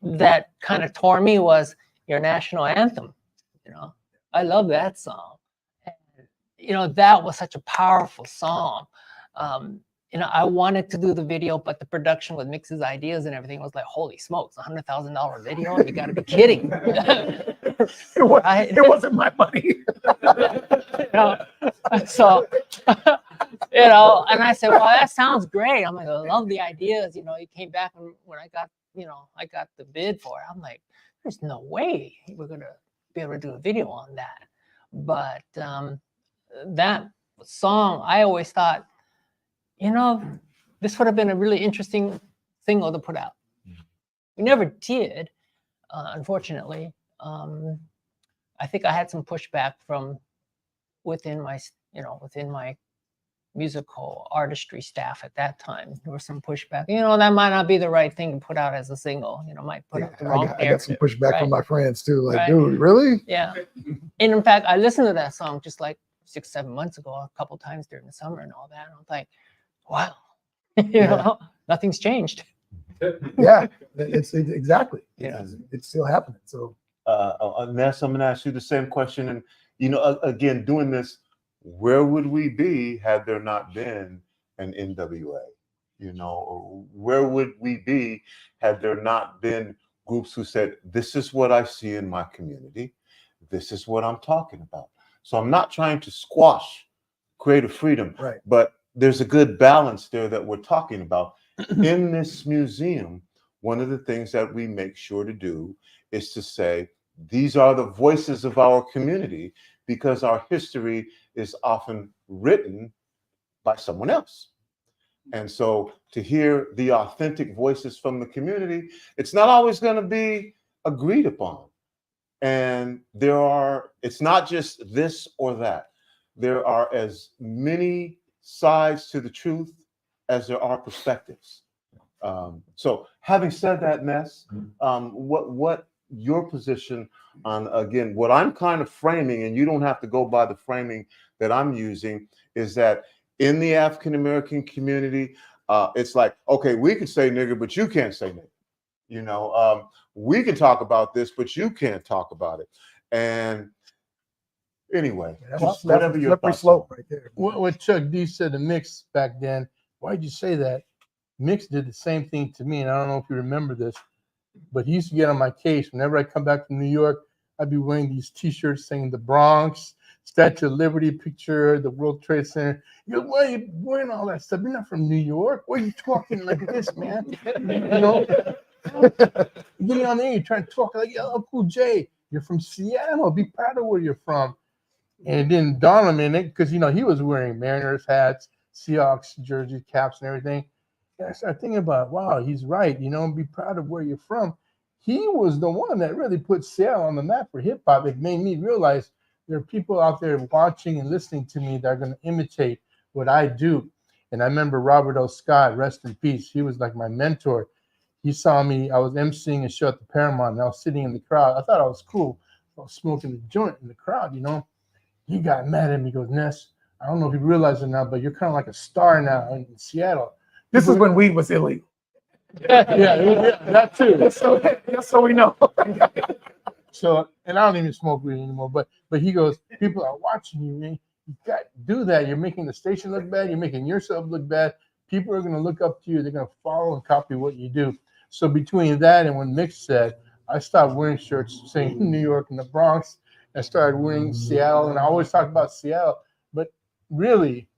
that kind of tore me was your national anthem. You know, I love that song. And, you know, that was such a powerful song. You know, I wanted to do the video, but the production with Mix's ideas and everything was like, holy smokes, $100,000 video? You got to be kidding. It wasn't my money. You know, so, you know, and I said, well, that sounds great. I'm like, I love the ideas. You know, he came back when I got the bid for it. I'm like, there's no way we're going to be able to do a video on that. But that song, I always thought, you know, this would have been a really interesting single to put out. We never did, unfortunately. I think I had some pushback from within my musical artistry staff at that time. There was some pushback. You know, that might not be the right thing to put out as a single. You know, might put out the wrong I got some pushback right? from my friends too. Like, Right. dude, really? Yeah. And in fact, I listened to that song just like 6-7 months ago, a couple times during the summer and all that. And I was like, wow, you know, nothing's changed. Yeah, it's exactly. Yeah. It's still happening. So, Ness, I'm going to ask you the same question. And, you know, again, doing this, where would we be had there not been an NWA? You know, or where would we be had there not been groups who said, this is what I see in my community. This is what I'm talking about. So I'm not trying to squash creative freedom, right. But there's a good balance there that we're talking about. In this museum, one of the things that we make sure to do is to say, these are the voices of our community, because our history is often written by someone else. And so to hear the authentic voices from the community, it's not always going to be agreed upon. And it's not just this or that. There are as many sides to the truth as there are perspectives. So having said that, Ness, what your position on, again, what I'm kind of framing, and you don't have to go by the framing that I'm using, is that in the African-American community, it's like, okay, we can say nigger, but you can't say nigger. You know, we can talk about this, but you can't talk about it. And anyway, that's whatever your slippery thoughts slope are. right there. What Chuck D said to Mix back then, why'd you say that? Mix did the same thing to me, and I don't know if you remember this, but he used to get on my case. Whenever I come back from New York, I'd be wearing these T-shirts saying the Bronx, Statue of Liberty picture, the World Trade Center. He goes, why are you wearing all that stuff? You're not from New York. Why are you talking like this, man? You know, you get on there, you're trying to talk like, oh, Cool J, you're from Seattle. Be proud of where you're from. And it didn't dawn on me, because, you know, he was wearing Mariners hats, Seahawks jerseys, caps, and everything. And I started thinking about, wow, he's right. You know, be proud of where you're from. He was the one that really put Seattle on the map for hip hop. It made me realize there are people out there watching and listening to me that are going to imitate what I do. And I remember Robert O. Scott, rest in peace. He was like my mentor. He saw me. I was emceeing a show at the Paramount, and I was sitting in the crowd. I thought I was cool. I was smoking a joint in the crowd, you know. He got mad at me. He goes, Ness, I don't know if you realize it now, but you're kind of like a star now in Seattle. This is when weed was illegal. Yeah, that too. Just so we know. So, and I don't even smoke weed anymore, but he goes, people are watching you, man. You got to do that. You're making the station look bad. You're making yourself look bad. People are going to look up to you. They're going to follow and copy what you do. So between that and when Mix said, I stopped wearing shirts saying New York and the Bronx. I started wearing Seattle, and I always talk about Seattle. But really,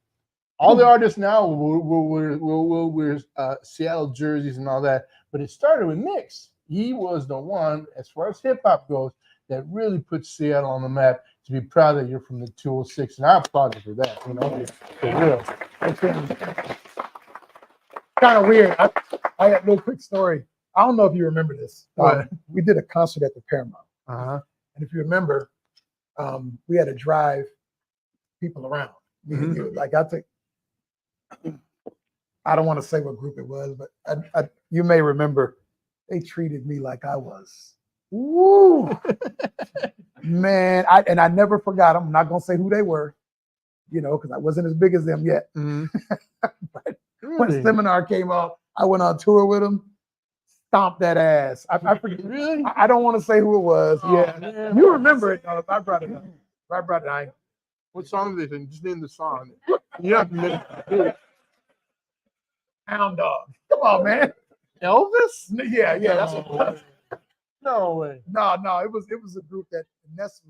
all the artists now will wear Seattle jerseys and all that. But it started with Mix. He was the one, as far as hip hop goes, that really put Seattle on the map. To be proud that you're from the 206, and I applaud you for that. You know, for real. Kind of weird. I got a little quick story. I don't know if you remember this. We did a concert at the Paramount. Uh-huh. And if you remember, we had to drive people around. Like I think, I don't want to say what group it was, but you may remember they treated me like I was. Woo! Man, I never forgot them. I'm not gonna say who they were, you know, because I wasn't as big as them yet. But when Seminar came out, I went on tour with them. Stomped that ass. I forget. Really? I don't want to say who it was. Yeah, Man. you remember it though. If I brought it up. If I brought it, I. What song is it? Just name the song. Yeah. Hound Dog. Come on, man. Elvis? Yeah, that's what it was. No way. No, it was a group that Nes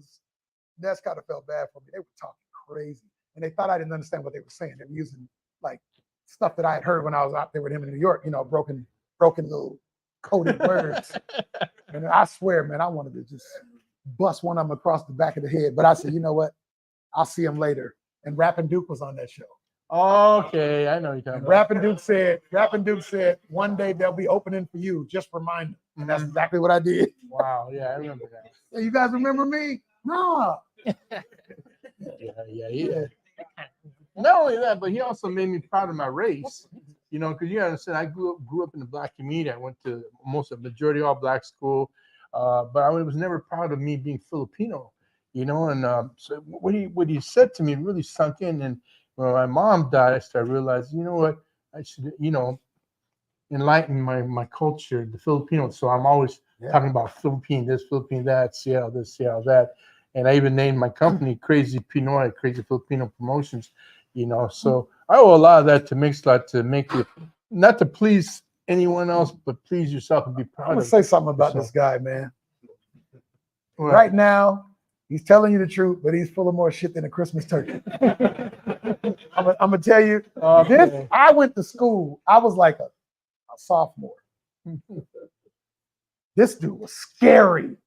kind of felt bad for me. They were talking crazy, and they thought I didn't understand what they were saying. They were using like stuff that I had heard when I was out there with him in New York. You know, broken little coded words. And I swear, man, I wanted to just bust one of them across the back of the head. But I said, you know what? I'll see him later. And Rappin' Duke was on that show. Okay, I know you're talking And about. Rappin' Duke said, one day they'll be opening for you. Just remind them. And that's exactly what I did. Wow, yeah, I remember that. Hey, you guys remember me? No. Yeah. Not only that, but he also made me proud of my race. You know, because you understand, I grew up in the black community. I went to almost a majority all black school, but I was never proud of me being Filipino. You know, and so what he said to me really sunk in. And when my mom died, I started realizing, you know what, I should, you know, enlighten my culture, the Filipino. So I'm always talking about Philippine this, Philippine that, Seattle this, Seattle that. And I even named my company Crazy Pinoy, Crazy Filipino Promotions. You know, so I owe a lot of that to Mixlot to make it, not to please anyone else, but please yourself and be proud I'm of gonna say something about this guy, man. Right. Right now, he's telling you the truth, but he's full of more shit than a Christmas turkey. I'm gonna tell you, this, I went to school. I was like a sophomore. This dude was scary,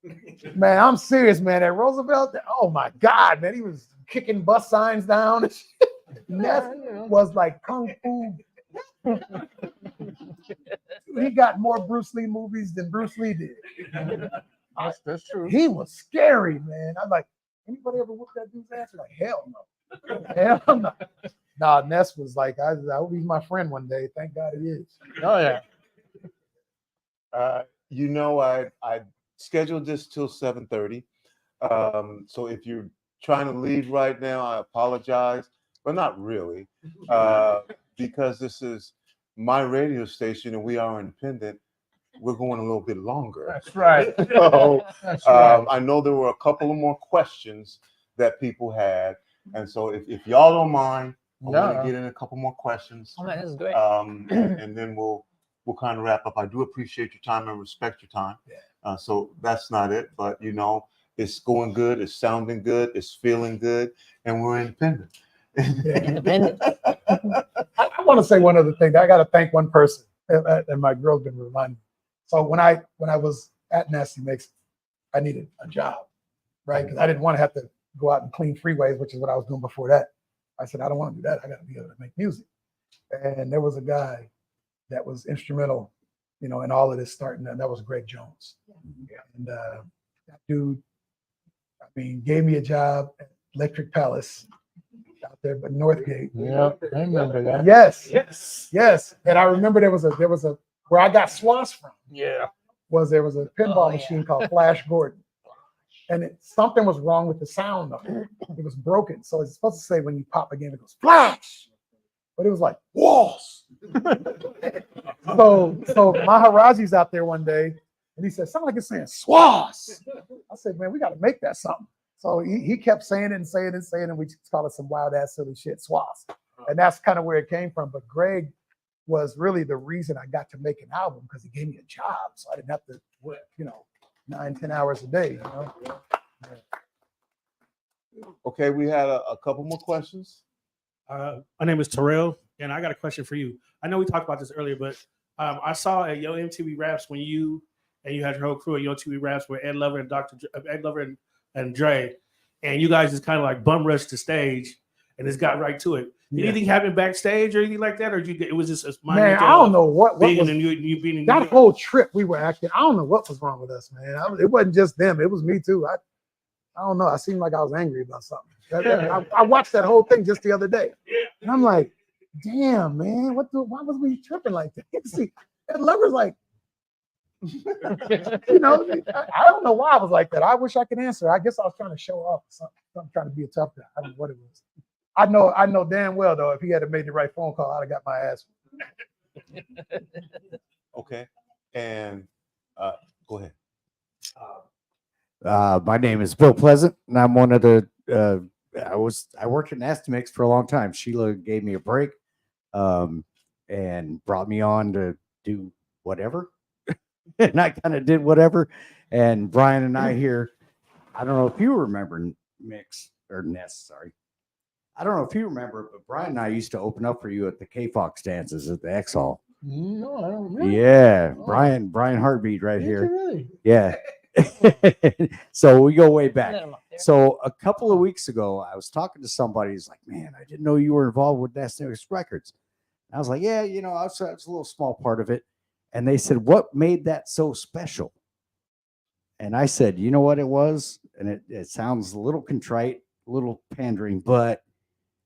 man. I'm serious, man. At Roosevelt, oh my God, man, he was kicking bus signs down and shit. Nes was like kung fu. He got more Bruce Lee movies than Bruce Lee did. That's true. He was scary, man. I'm like, anybody ever whooped that dude's ass? Like, hell no. Hell no. Nah, Nes was like, I hope he's my friend one day. Thank God he is. Oh yeah. You know, I scheduled this till 7:30. So if you're trying to leave right now, I apologize, but not really, because this is my radio station and we are independent. We're going a little bit longer. That's right. So, That's right. I know there were a couple of more questions that people had, and so if y'all don't mind, I want to get in a couple more questions. Oh man, this is great. And then we'll kind of wrap up. I do appreciate your time and respect your time. So that's not it, but you know, it's going good, it's sounding good, it's feeling good, and we're independent. Independent. I want to say one other thing. I got to thank one person, and my girl's been reminding me. So when I was at NastyMix, I needed a job, right? Because I didn't want to have to go out and clean freeways, which is what I was doing before that. I said, I don't want to do that. I got to be able to make music. And there was a guy that was instrumental, you know, in all of this starting. And that was Greg Jones. And that dude, I mean, gave me a job at Electric Palace out there, but Northgate. Yeah, I remember that. Yes. And I remember there was a where I got Swass from. Yeah. There was a pinball machine called Flash Gordon. and something was wrong with the sound of it. It was broken. So it's supposed to say when you pop again, it goes flash, but it was like walls. so Maharaji's out there one day, and he said something like it's saying swass. I said, man, we got to make that something. So he kept saying it and saying it and saying it, and we just call it some wild ass silly shit, swass. And that's kind of where it came from. But Greg was really the reason I got to make an album, because he gave me a job, so I didn't have to work, 9-10 hours a day. Okay, we had a couple more questions. My name is Terrell, and I got a question for you. I know we talked about this earlier, but I saw at Yo MTV Raps when you had your whole crew at Yo MTV Raps with Ed Lover and Ed Lover and Dre, and you guys just kind of like bum rushed the stage and just got right to it. Did anything happen backstage or anything like that, or it was just a Man, I don't know what being was, in you being in New that York? whole trip we were acting. I don't know what was wrong with us, man. It wasn't just them; it was me too. I don't know. I seemed like I was angry about something. I watched that whole thing just the other day, and I'm like, "Damn, man, why was we tripping like that?" See, that Lover's like, I don't know why I was like that. I wish I could answer. I guess I was trying to show off something. I'm trying to be a tough guy. I don't know what it was. I know damn well though, if he had made the right phone call, I'd have got my ass. Okay, and go ahead. My name is Bill Pleasant, and I'm one of the. I worked at NastyMix for a long time. Sheila gave me a break, and brought me on to do whatever, and I kind of did whatever. And Brian and I here, I don't know if you remember Mix or Nes, sorry. I don't know if you remember, but Brian and I used to open up for you at the K-Fox dances at the X Hall. No, I don't remember. Yeah, Oh. Brian Heartbeat right Did here. you really? Yeah. So we go way back. Let 'em up there. So a couple of weeks ago, I was talking to somebody. He's like, "Man, I didn't know you were involved with NastyMix Records." I was like, "Yeah, I was a little small part of it." And they said, "What made that so special?" And I said, "You know what it was?" And it sounds a little contrite, a little pandering, but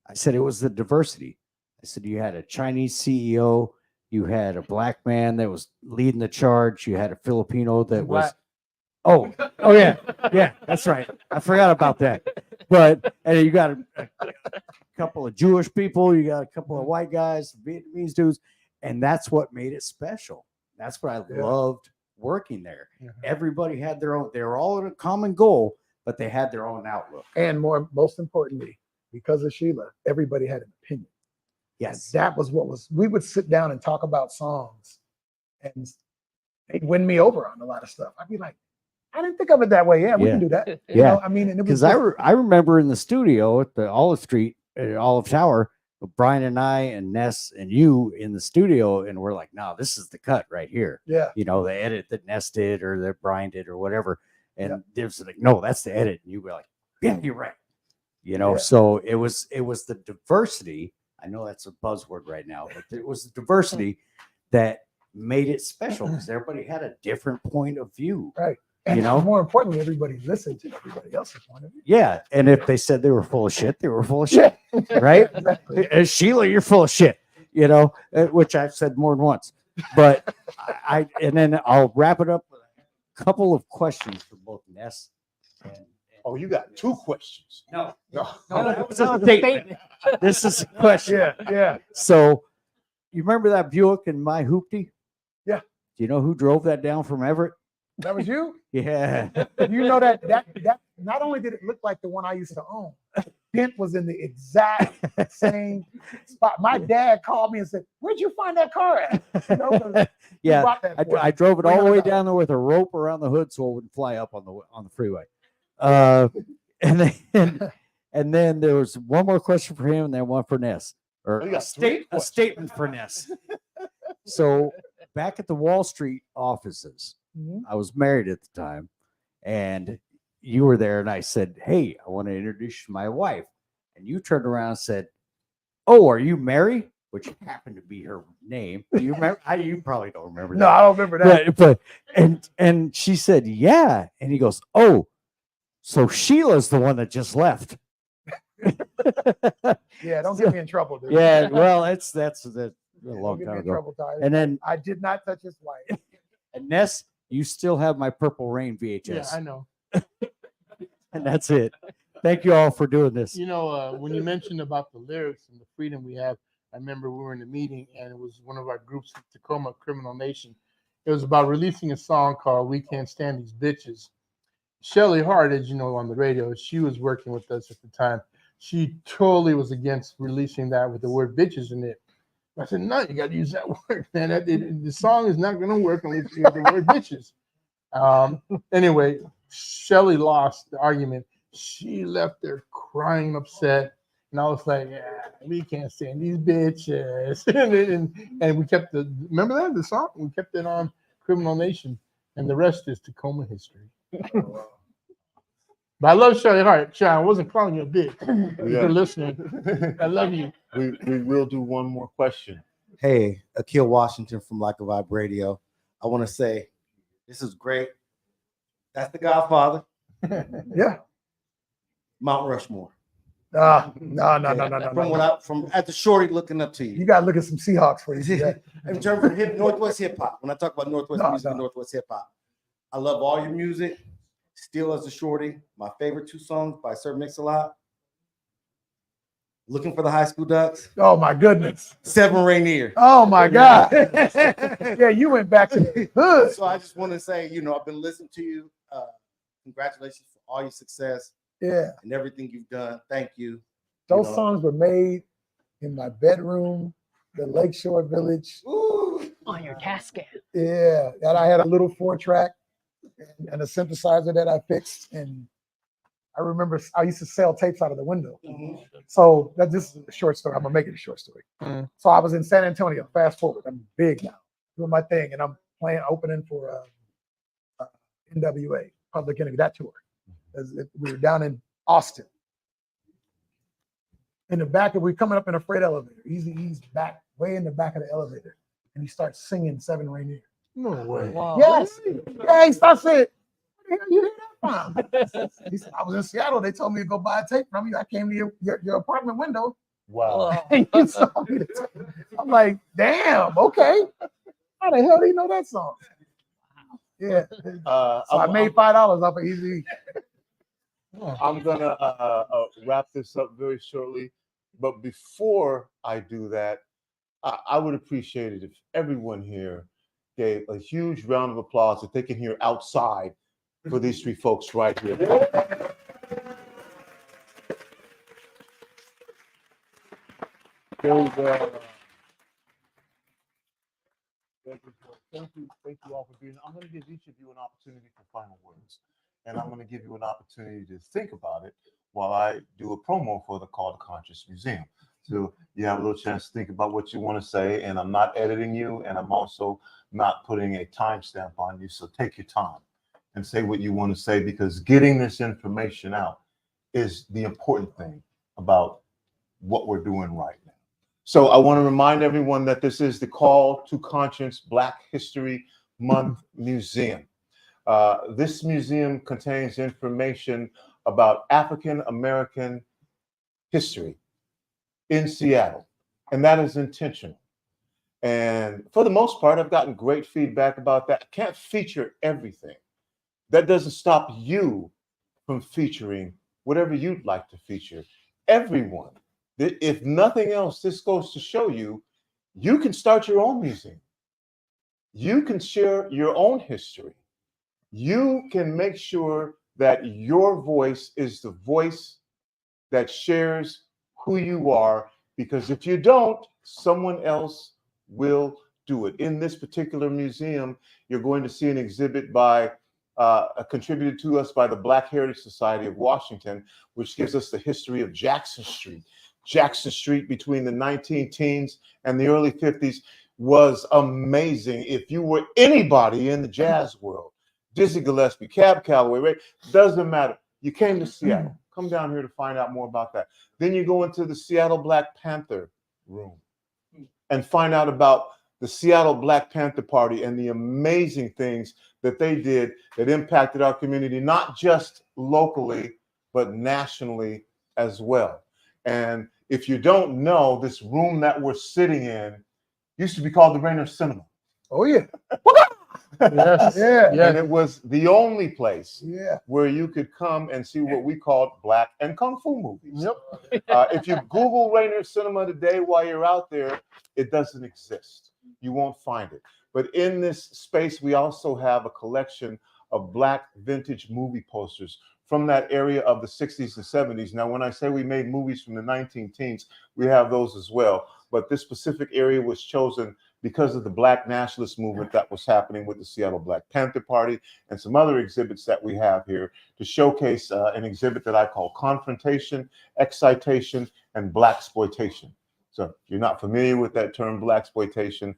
I said it was the diversity. I said you had a Chinese CEO, you had a black man that was leading the charge, you had a Filipino that was. Oh yeah, that's right. I forgot about that. But and you got a couple of Jewish people, you got a couple of white guys, Vietnamese dudes, and that's what made it special. That's what I loved working there. Everybody had their own. They were all in a common goal, but they had their own outlook. And most importantly, because of Sheila, everybody had an opinion. Yes, That was what was. We would sit down and talk about songs, and they'd win me over on a lot of stuff. I'd be like, I didn't think of it that way. Yeah, we can do that. Yeah. I mean, and it was because I remember in the studio at the Olive Street, Olive Tower, Brian and I and Ness and you in the studio, and we're like, no, this is the cut right here. Yeah. The edit that Ness did or that Brian did or whatever. And there's like, no, that's the edit. And you were like, yeah, you're right. So it was the diversity. I know that's a buzzword right now, but it was the diversity that made it special because everybody had a different point of view. Right. And more importantly, everybody listened to everybody else's point of view. Yeah. And if they said they were full of shit, they were full of shit. Right? Exactly. Sheila, you're full of shit, which I've said more than once. But and then I'll wrap it up with a couple of questions for both Ness and Oh, you got two questions. No. That was a statement. This is a question. Yeah. So you remember that Buick in my hoopty? Yeah. Do you know who drove that down from Everett? That was you? Yeah. You know that not only did it look like the one I used to own, Dent was in the exact same spot. My dad called me and said, "Where'd you find that car at?" 'Cause he Yeah. bought that for I drove it all the way $300. down there with a rope around the hood so it wouldn't fly up on the freeway. And then there was one more question for him and then one for Ness. Or You got three a statement for Ness. So back at the Wall Street offices, Mhm. I was married at the time, and you were there, and I said, "Hey, I want to introduce you to my wife." And you turned around and said, "Oh, are you Mary?" Which happened to be her name. Do you remember? You probably don't remember that. No, I don't remember that. But and she said, "Yeah." And he goes, "Oh, so Sheila's the one that just left." Yeah, don't get me in trouble, dude. Yeah, well, that's a Don't long get time me in ago. trouble, Tyler. And then I did not touch his wife. and Ness, you still have my Purple Rain VHS. Yeah, I know. And that's it. Thank you all for doing this. You know, when you mentioned about the lyrics and the freedom we have, I remember we were in a meeting and it was one of our groups in Tacoma, Criminal Nation. It was about releasing a song called "We Can't Stand These Bitches." Shelly Hart, as you know, on the radio, she was working with us at the time. She totally was against releasing that with the word "bitches" in it. I said, "No, you got to use that word, man. The song is not going to work unless you have the word bitches." Anyway, Shelly lost the argument. She left there crying, upset, and I was like, "Yeah, we can't stand these bitches." and we kept remember that the song? We kept it on Criminal Nation, and the rest is Tacoma history. But I love Shelly Hart. Sean, I wasn't calling you a bitch. If you're listening, I love you. We will do one more question. Hey, Akil Washington from Like a Vibe Radio. I want to say this is great. That's the Godfather. Yeah. Mount Rushmore. No. From at the shorty looking up to you. You got to look at some Seahawks for you. Yeah. In terms of Northwest hip hop, when I talk about Northwest music and No. Northwest hip hop, I love all your music. Still as a shorty, my favorite 2 songs by Sir Mix-a-Lot. Looking for the High School Ducks. Oh my goodness. 7 Rainier. Oh my God. Yeah, you went back to the hood. So I just want to say, I've been listening to you. Congratulations for all your success. Yeah. And everything you've done. Thank you. Those songs were made in my bedroom, the Lakeshore Village. On your casket. Yeah. And I had a little 4-track and a synthesizer that I fixed. And I remember I used to sell tapes out of the window. So this is a short story. I'm gonna make it a short story. So I was in San Antonio. Fast forward, I'm big now, doing my thing, and I'm opening for NWA, Public Enemy, that tour. We were down in Austin. In the back, we're coming up in a freight elevator. He's back, way in the back of the elevator, and he starts singing 7 Rainier. No way. Wow. Yes. Yeah, he starts saying, "Where the hell you hear that from?" He said, "I was in Seattle. They told me to go buy a tape from you. I came to your apartment window." Wow. And you saw me the tape. I'm like, damn, okay. How the hell do you know that song? Yeah. So I made $5 off of Easy. I'm gonna wrap this up very shortly, but before I do that, I would appreciate it if everyone here gave a huge round of applause that they can hear outside for these 3 folks right here. Thank you all for being. I'm going to give each of you an opportunity for final words, and I'm going to give you an opportunity to think about it while I do a promo for the Call to Conscious Museum. So you have a little chance to think about what you want to say, and I'm not editing you, and I'm also not putting a timestamp on you. So take your time and say what you want to say, because getting this information out is the important thing about what we're doing right now. So I want to remind everyone that this is the Call to Conscience Black History Month Museum. This museum contains information about African American history in Seattle, and that is intentional. And for the most part, I've gotten great feedback about that. I can't feature everything. That doesn't stop you from featuring whatever you'd like to feature. Everyone. If nothing else, this goes to show you, you can start your own museum. You can share your own history. You can make sure that your voice is the voice that shares who you are, because if you don't, someone else will do it. In this particular museum, you're going to see an exhibit by contributed to us by the Black Heritage Society of Washington, which gives us the history of Jackson Street. Jackson Street between the 19-teens and the early 50s was amazing. If you were anybody in the jazz world, Dizzy Gillespie, Cab Calloway, right? Doesn't matter. You came to Seattle. Come down here to find out more about that. Then you go into the Seattle Black Panther room and find out about the Seattle Black Panther Party and the amazing things that they did that impacted our community, not just locally, but nationally as well. And if you don't know, this room that we're sitting in used to be called the Rainier Cinema. Oh, yeah. Yes. Yeah. Yes. And it was the only place Yeah. where you could come and see what we called black and kung fu movies. Yep. If you Google Rainier Cinema today while you're out there, it doesn't exist. You won't find it. But in this space, we also have a collection of black vintage movie posters from that area of the 60s and 70s. Now, when I say we made movies from the 19 teens, we have those as well. But this specific area was chosen because of the black nationalist movement that was happening with the Seattle Black Panther Party and some other exhibits that we have here to showcase an exhibit that I call Confrontation, Excitation, and Blaxploitation. So if you're not familiar with that term, Blaxploitation,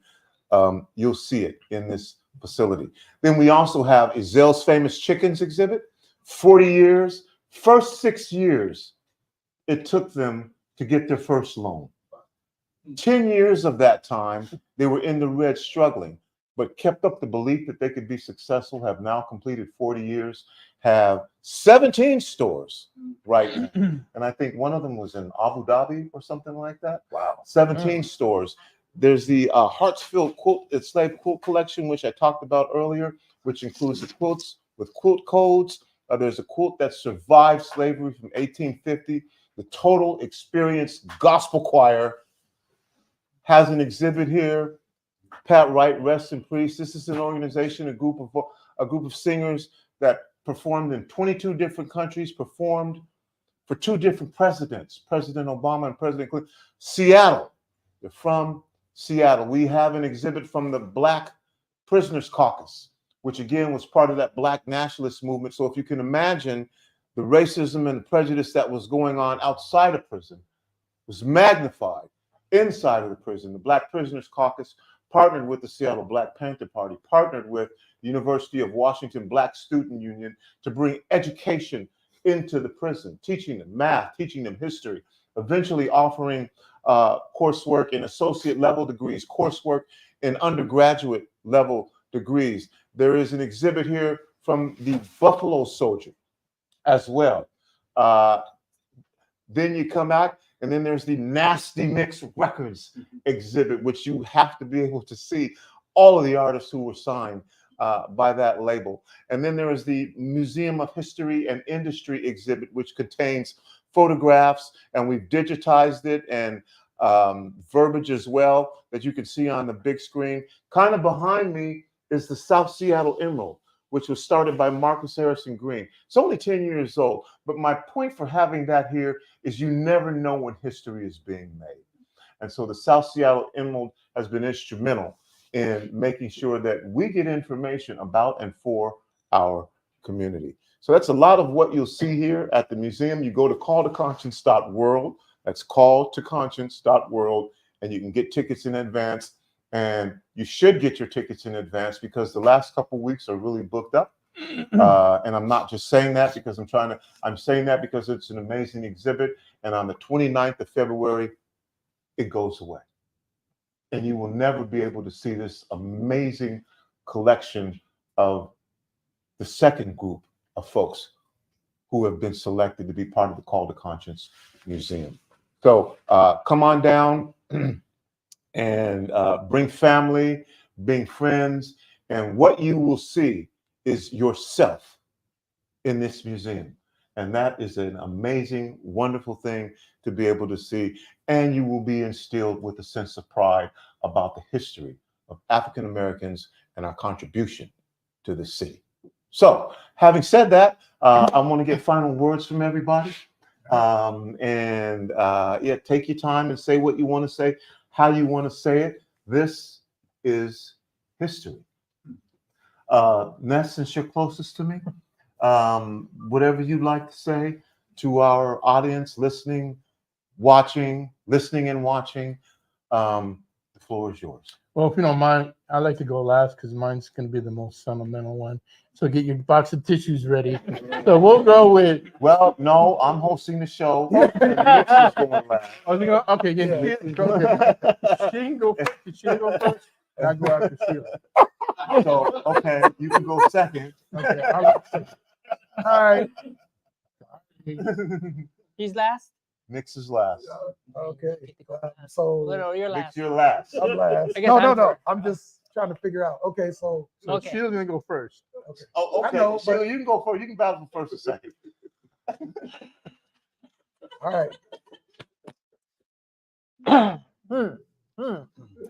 you'll see it in this facility. Then we also have Ezel's Famous Chickens exhibit. 40 years, first 6 years, it took them to get their first loan. 10 years of that time, they were in the red struggling, but kept up the belief that they could be successful, have now completed 40 years, have 17 stores right now. And I think one of them was in Abu Dhabi or something like that. Wow. 17 stores. There's the Hartsfield slave quilt collection, which I talked about earlier, which includes the quilts with quilt codes. There's a quilt that survived slavery from 1850. The Total Experience Gospel Choir has an exhibit here. Pat Wright, rest in peace. This is an organization, a group of singers that performed in 22 different countries, performed for 2 different presidents, President Obama and President Clinton. Seattle, they're from Seattle. We have an exhibit from the Black Prisoners Caucus, which again was part of that black nationalist movement. So if you can imagine the racism and the prejudice that was going on outside of prison was magnified inside of the prison. The Black Prisoners Caucus partnered with the Seattle Black Panther Party, partnered with the University of Washington Black Student Union to bring education into the prison, teaching them math, teaching them history, eventually offering coursework in associate level degrees, coursework in undergraduate level degrees. There is an exhibit here from the Buffalo Soldier as well. Then you come out, and then there's the NastyMix Records exhibit, which you have to be able to see all of the artists who were signed by that label. And then there is the Museum of History and Industry exhibit, which contains photographs, and we've digitized it, and verbiage as well that you can see on the big screen. Kind of behind me is the South Seattle Emerald, which was started by Marcus Harrison Green. It's only 10 years old, but my point for having that here is you never know when history is being made. And so the South Seattle Emerald has been instrumental in making sure that we get information about and for our community. So that's a lot of what you'll see here at the museum. You go to calltoconscience.world. That's calltoconscience.world, and you can get tickets in advance. And you should get your tickets in advance because the last couple of weeks are really booked up. And I'm not just saying that because I'm saying that because it's an amazing exhibit. And on the 29th of February, it goes away. And you will never be able to see this amazing collection of the second group of folks who have been selected to be part of the Call to Conscience Museum. So come on down and bring family, bring friends, and what you will see is yourself in this museum. And that is an amazing, wonderful thing to be able to see. And you will be instilled with a sense of pride about the history of African Americans and our contribution to the city. So, having said that, I want to get final words from everybody. Yeah, take your time and say what you want to say, how you want to say it. This is history. Ness, since you're closest to me, whatever you'd like to say to our audience, listening and watching, the floor is yours. Well, if you don't mind, I like to go last because mine's going to be the most sentimental one. So get your box of tissues ready. So we'll go with. Well, no, I'm hosting the show. Mix is going last. Okay, yeah. She can go first, and I go after Sheila. So, okay, you can go second. Okay, all right. He's last? Mix is last. Okay. So No, you're Mix, last. you're last. I'm last. I guess No. I'm first. I'm just trying to figure out. Okay, so So Okay. Sheila's gonna go first. Oh, I okay. know, Sheila, but- you can go first. You can battle for first or second. all right.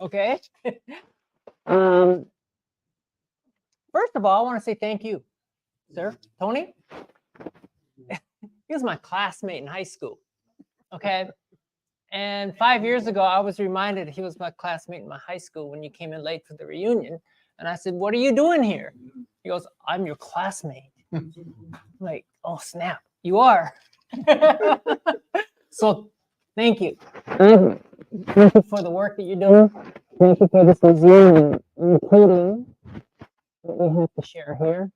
Okay. First of all, I want to say thank you, sir. Tony. He was my classmate in high school. Okay. And 5 years ago, I was reminded he was my classmate in my high school when you came in late for the reunion. And I said, "What are you doing here?" He goes, "I'm your classmate." I'm like, oh, snap, you are. So thank you. Thank you for the work that you're doing. Thank you for this museum, including what we have to share here.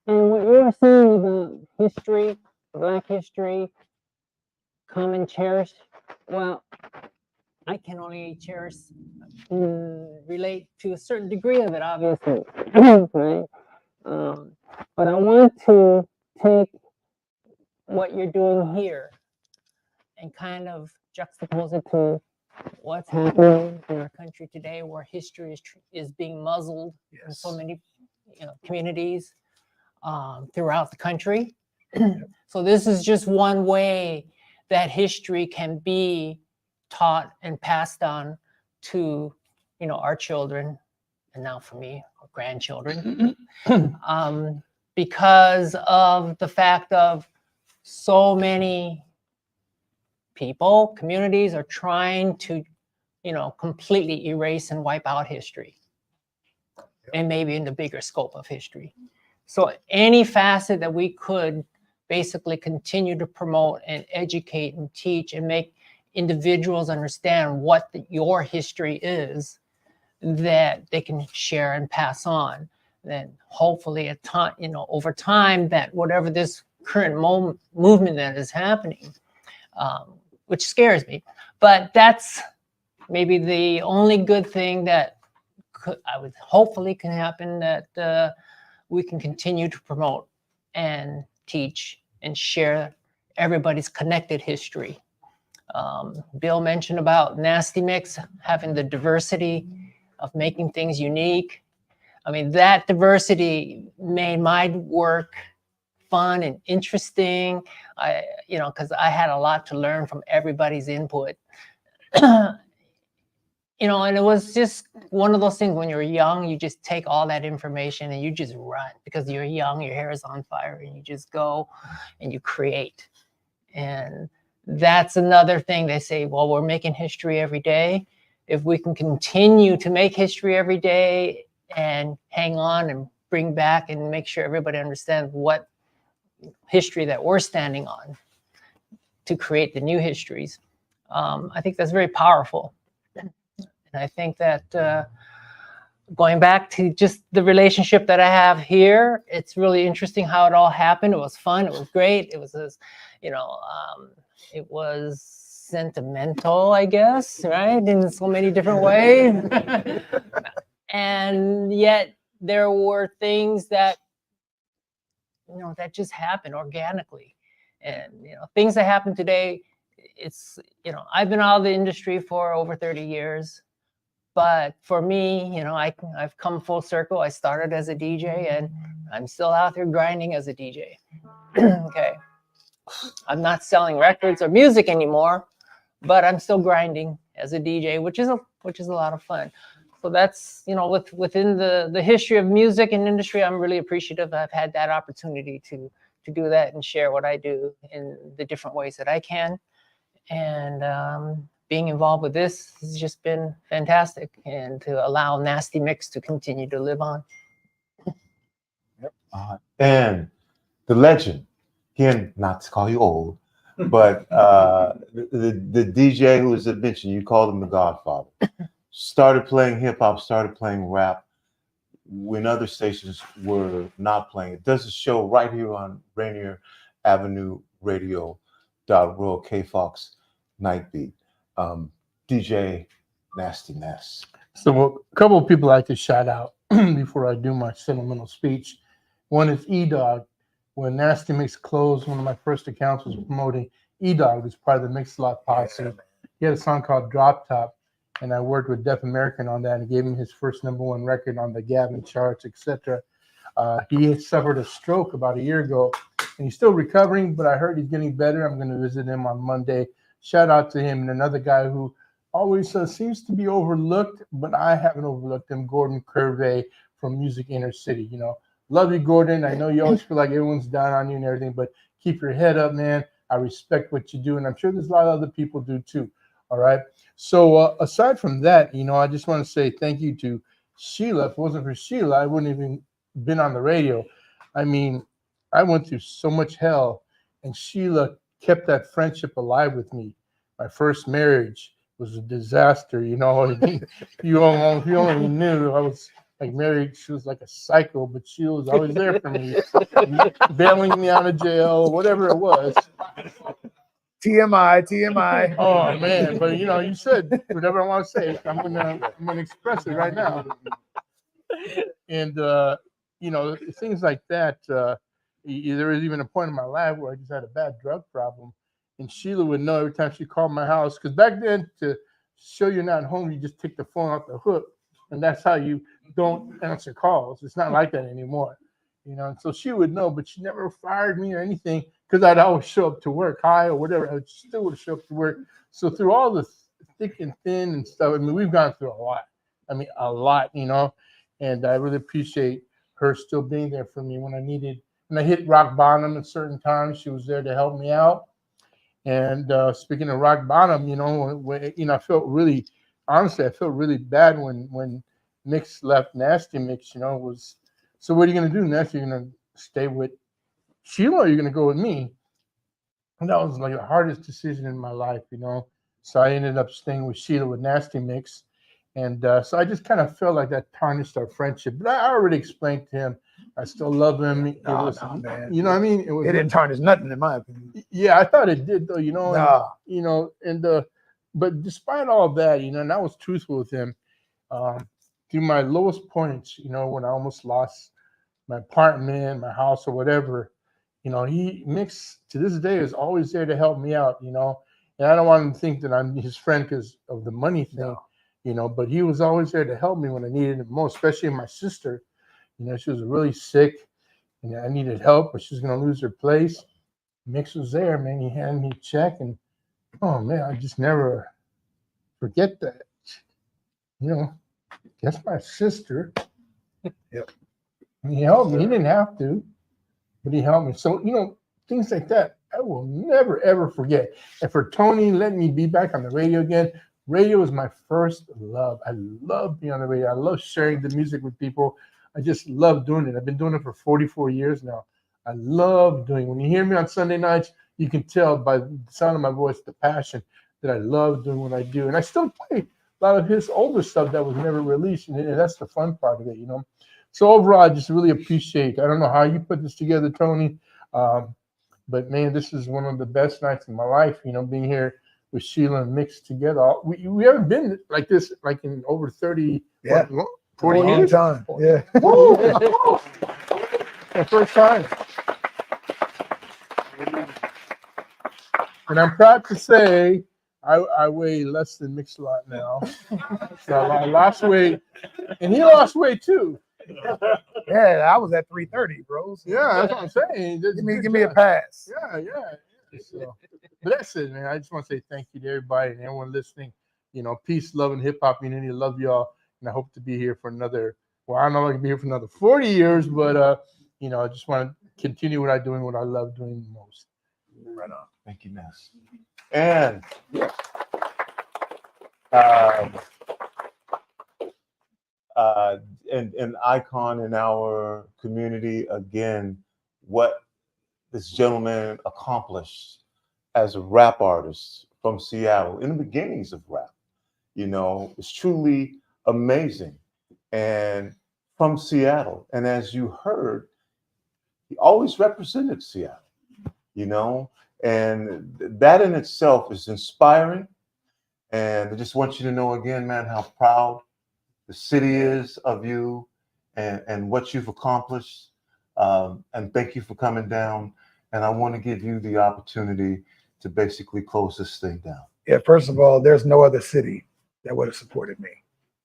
And what you're saying about history, Black history, common cherish, well, I can only cherish, relate to a certain degree of it, obviously. Right? But I want to take what you're doing here and kind of juxtapose it to what's happening in our country today, where history is being muzzled in so many communities throughout the country. So this is just one way that history can be taught and passed on to our children, and now for me, our grandchildren, because of the fact of so many people, communities are trying to completely erase and wipe out history, and maybe in the bigger scope of history. So any facet that we could basically continue to promote and educate and teach and make individuals understand what your history is, that they can share and pass on, then hopefully at time, over time, that whatever this current movement that is happening, which scares me, but that's maybe the only good thing that I would hopefully can happen, that we can continue to promote and teach and share everybody's connected history. Bill mentioned about NastyMix having the diversity of making things unique. I mean, that diversity made my work fun and interesting. Because I had a lot to learn from everybody's input. And it was just one of those things when you're young, you just take all that information and you just run because you're young, your hair is on fire, and you just go and you create. And that's another thing they say, well, we're making history every day. If we can continue to make history every day and hang on and bring back and make sure everybody understands what history that we're standing on to create the new histories, I think that's very powerful. And I think that going back to just the relationship that I have here, it's really interesting how it all happened. It was fun. It was great. It was, it was sentimental, I guess, right? In so many different ways. And yet there were things that, that just happened organically. And, things that happen today, it's, I've been out of the industry for over 30 years. But for me, I've come full circle. I started as a DJ and I'm still out there grinding as a DJ. Okay. I'm not selling records or music anymore, but I'm still grinding as a DJ, which is a lot of fun. So that's, within the history of music and industry, I'm really appreciative. I've had that opportunity to do that and share what I do in the different ways that I can. And being involved with this has just been fantastic, and to allow NastyMix to continue to live on. And the legend, again, not to call you old, but the DJ who was mentioned, you called him the Godfather, started playing hip hop, started playing rap when other stations were not playing. It does a show right here on Rainier Avenue Radio World KFox Nightbeat. DJ Nasty Nes. So a couple of people I like to shout out before I do my sentimental speech. One is E-Dog. When NastyMix closed, one of my first accounts was promoting E-Dog, who's part of the Mix-a-Lot posse. He had a song called Drop Top. and I worked with Deaf American on that and gave him his first #1 record on the Gavin charts, etc. He had suffered a stroke about a year ago, and he's still recovering, but I heard he's getting better. I'm going to visit him on Monday. Shout out to him. And another guy who always seems to be overlooked, but I haven't overlooked him, Gordon Curvey from Music Inner City. You know, love you, Gordon. I know you always feel like everyone's down on you and everything, but keep your head up, man. I respect what you do, and I'm sure there's a lot of other people do too. All right. So aside from that, you know, I just want to say thank you to Sheila. If it wasn't for Sheila, I wouldn't even been on the radio. I mean, I went through so much hell, and Sheila kept that friendship alive with me. My first marriage was a disaster, you know. you only knew I was like married. She was like a psycho, but she was always there for me, bailing me out of jail, whatever it was. TMI. Oh man, but you know, you said whatever I want to say. I'm gonna express it right now. And you know, things like that. There was even a point in my life where I just had a bad drug problem, and Sheila would know every time she called my house. Because back then, to show you're not home, you just take the phone off the hook, and that's how you don't answer calls. It's not like that anymore, you know. And so she would know, but she never fired me or anything because I'd always show up to work, high or whatever. I still would show up to work. So through all the thick and thin and stuff, I mean, we've gone through a lot. I mean, a lot, you know. And I really appreciate her still being there for me when I hit rock bottom at certain times. She was there to help me out. And speaking of rock bottom, you know, I felt really, honestly, I felt really bad when Mix left NastyMix. You know, was so what are you gonna do, Nasty? You're gonna stay with Sheila, or you're gonna go with me? And that was like the hardest decision in my life, you know. So I ended up staying with Sheila with NastyMix. And so I just kind of felt like that tarnished our friendship. But I already explained to him I still love him. Man. You know what I mean? It didn't tarnish nothing, in my opinion. Yeah, I thought it did, though. You know, Nah. But despite all that, you know, and I was truthful with him. Through my lowest points, you know, when I almost lost my apartment, my house, or whatever, you know, Mix to this day is always there to help me out. You know, and I don't want him to think that I'm his friend because of the money thing. No. You know, but he was always there to help me when I needed it most, especially my sister. You know, she was really sick and I needed help, but she was going to lose her place. Mix was there, man. He handed me a check, and oh man, I just never forget that. You know, that's my sister. Yep. And he helped me. He didn't have to, but he helped me. So, you know, things like that, I will never, ever forget. And for Tony letting me be back on the radio again, radio was my first love. I love being on the radio. I love sharing the music with people. I just love doing it. I've been doing it for 44 years now. I love doing it. When you hear me on Sunday nights, you can tell by the sound of my voice, the passion that I love doing what I do. And I still play a lot of his older stuff that was never released. And that's the fun part of it, you know. So overall, I just really appreciate, I don't know how you put this together, Tony, but man, this is one of the best nights of my life, you know, being here with Sheila and Mix together. We haven't been like this like in over 30, yeah, 40 years. Time. Yeah. My first time. And I'm proud to say I weigh less than Mix a lot now. So I lost weight, and he lost weight too. Yeah, I was at 330, bro. So yeah, that's what I'm saying. Give me a pass. Yeah. So, but that's it, man. I just want to say thank you to everybody and everyone listening. You know, peace, love, and hip hop community. Love y'all, and I hope to be here for another. Well, I don't know if I can be here for another 40 years, but you know, I just want to continue what I'm doing, what I love doing the most. Right on. Thank you, Nes. And an icon in our community, again, what this gentleman accomplished as a rap artist from Seattle in the beginnings of rap, you know, is truly amazing. And from Seattle, and as you heard, he always represented Seattle, you know, and that in itself is inspiring. And I just want you to know again, man, how proud the city is of you and what you've accomplished. And thank you for coming down. And I want to give you the opportunity to basically close this thing down. Yeah, first of all, there's no other city that would have supported me.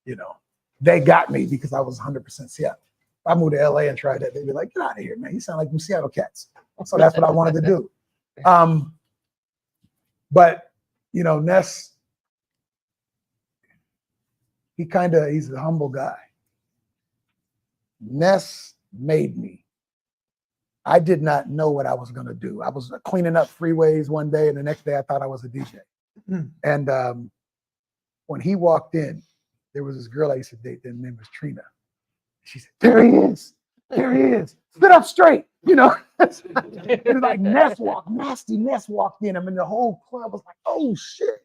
You know, they got me because I was 100% Seattle. If I moved to LA and tried that, they'd be like, get out of here, man. You sound like them Seattle cats. So that's what I wanted to do. But, you know, Ness, he's a humble guy. Ness made me. I did not know what I was going to do. I was cleaning up freeways one day, and the next day I thought I was a DJ. And when he walked in, there was this girl I used to date. Her name was Trina. She said, there he is. There he is. Sit up straight. You know, it's like Nasty Nes walked in. I mean, the whole club was like, oh shit.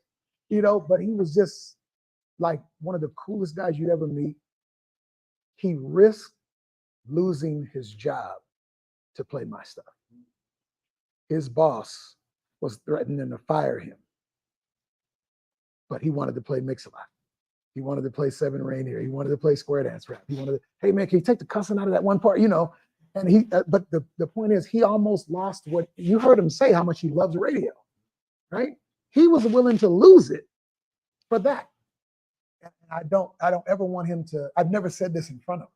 You know, but he was just like one of the coolest guys you'd ever meet. He risked losing his job to play my stuff. His boss was threatening to fire him, but he wanted to play Mix-a-Lot. He wanted to play 7 Rainier. He wanted to play Square Dance Rap. He wanted to, hey man, can you take the cussing out of that one part? You know, and he, but the point is, he almost lost what you heard him say, how much he loves radio, right? He was willing to lose it for that. And I don't ever want him to, I've never said this in front of him,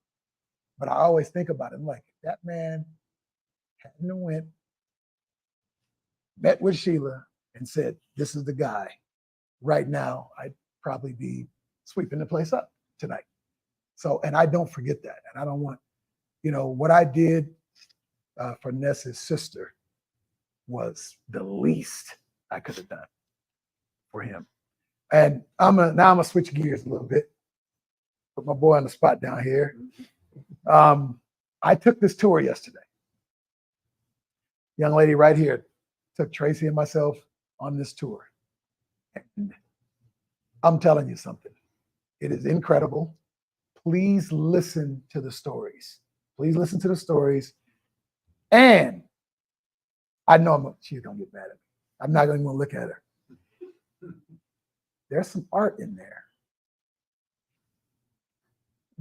but I always think about him like, that man hadn't went, met with Sheila and said, this is the guy. Right now, I'd probably be sweeping the place up tonight. So, and I don't forget that. And I don't want, you know, what I did for Ness's sister was the least I could have done for him. And now I'm gonna switch gears a little bit. Put my boy on the spot down here. I took this tour yesterday. Young lady right here took Tracy and myself on this tour. And I'm telling you something. It is incredible. Please listen to the stories. Please listen to the stories. And I know she's gonna get mad at me. I'm not gonna even look at her. There's some art in there.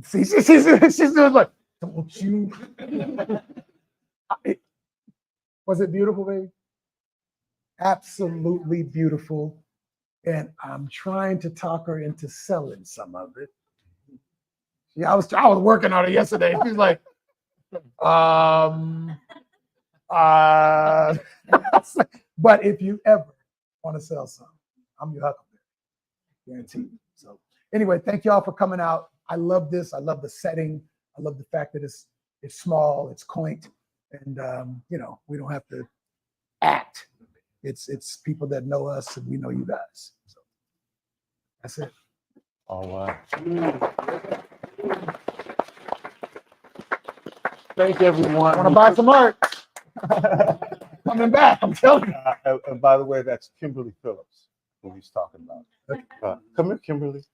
See, she's doing like, don't you? Was it beautiful, baby? Absolutely beautiful. And I'm trying to talk her into selling some of it. Yeah, I was working on it yesterday. She's like, but if you ever want to sell some, I'm your huckleberry, guaranteed. So anyway, thank y'all for coming out. I love this. I love the setting. I love the fact that it's small, it's quaint, and you know, we don't have to act. It's people that know us and we know you guys. So that's it. All right. Thank everyone. Want to buy some art? Coming back, I'm telling you. And by the way, that's Kimberly Phillips, who he's talking about. Come here, Kimberly.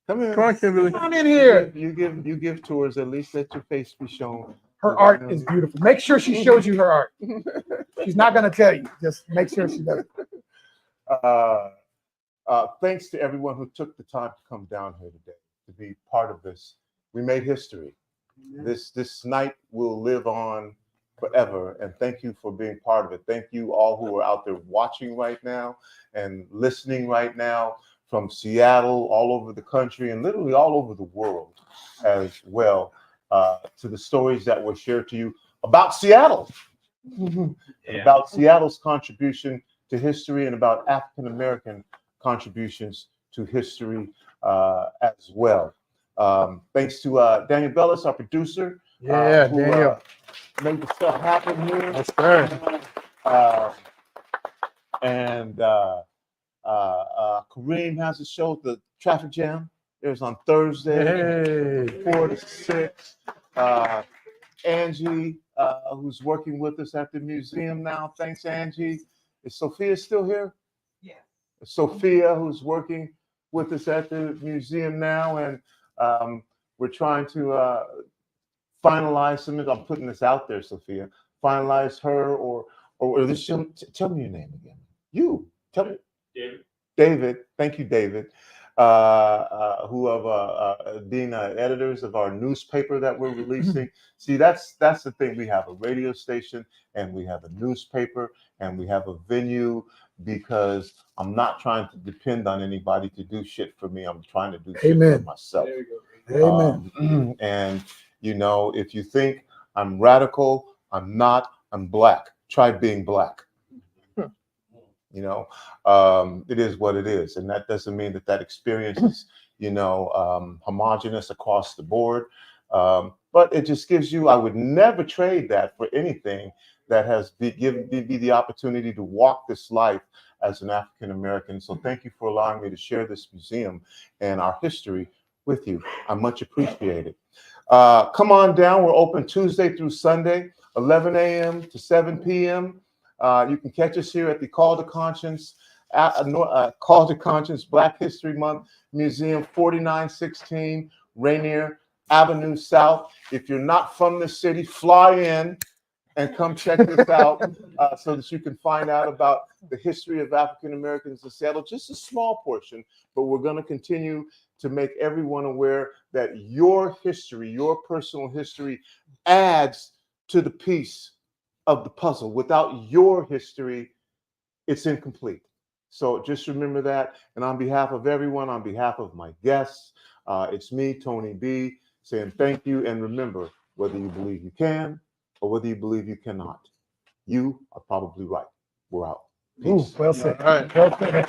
Come here. Come on, Kimberly. Come on in here. You give tours. At least let your face be shown. Her art is beautiful. Make sure she shows you her art. She's not going to tell you. Just make sure she does. Thanks to everyone who took the time to come down here today to be part of this. We made history. This night will live on forever. And thank you for being part of it. Thank you all who are out there watching right now and listening right now from Seattle, all over the country, and literally all over the world as well, to the stories that were shared to you about Seattle, about Seattle's contribution to history and about African-American contributions to history as well. Thanks to Daniel Bellis, our producer. Who, Daniel. made the stuff happen here. That's right. And Kareem has a show, the Traffic Jam. There's on Thursday, 4 to 6. Angie, who's working with us at the museum now. Thanks, Angie. Is Sophia still here? Yeah. Sophia, who's working with us at the museum now, and we're trying to finalize some of. I'm putting this out there, Sophia. Finalize her or this. Tell me your name again. You tell me. David. David. Thank you, David. who have been editors of our newspaper that we're releasing. See, that's the thing. We have a radio station, and we have a newspaper, and we have a venue, because I'm not trying to depend on anybody to do shit for me. I'm trying to do shit for Amen. myself. Amen. And you know, if you think I'm radical, I'm not. I'm black. Try being black. You know, it is what it is, and that doesn't mean that experience is, you know, homogenous across the board. But it just gives you. I would never trade that for anything that has given me the opportunity to walk this life as an African American. So thank you for allowing me to share this museum and our history with you. I much appreciate it. Come on down. We're open Tuesday through Sunday, 11 a.m. to 7 p.m. You can catch us here at the Call to Conscience Black History Month Museum, 4916 Rainier Avenue South. If you're not from the city, fly in and come check this out so that you can find out about the history of African Americans in Seattle. Just a small portion, but we're going to continue to make everyone aware that your history, your personal history, adds to the piece of the puzzle. Without your history, it's incomplete. So just remember that. And on behalf of everyone, on behalf of my guests, it's me, Tony B, saying thank you. And remember, whether you believe you can or whether you believe you cannot, you are probably right. We're out. Peace. Well said. All right. Well said.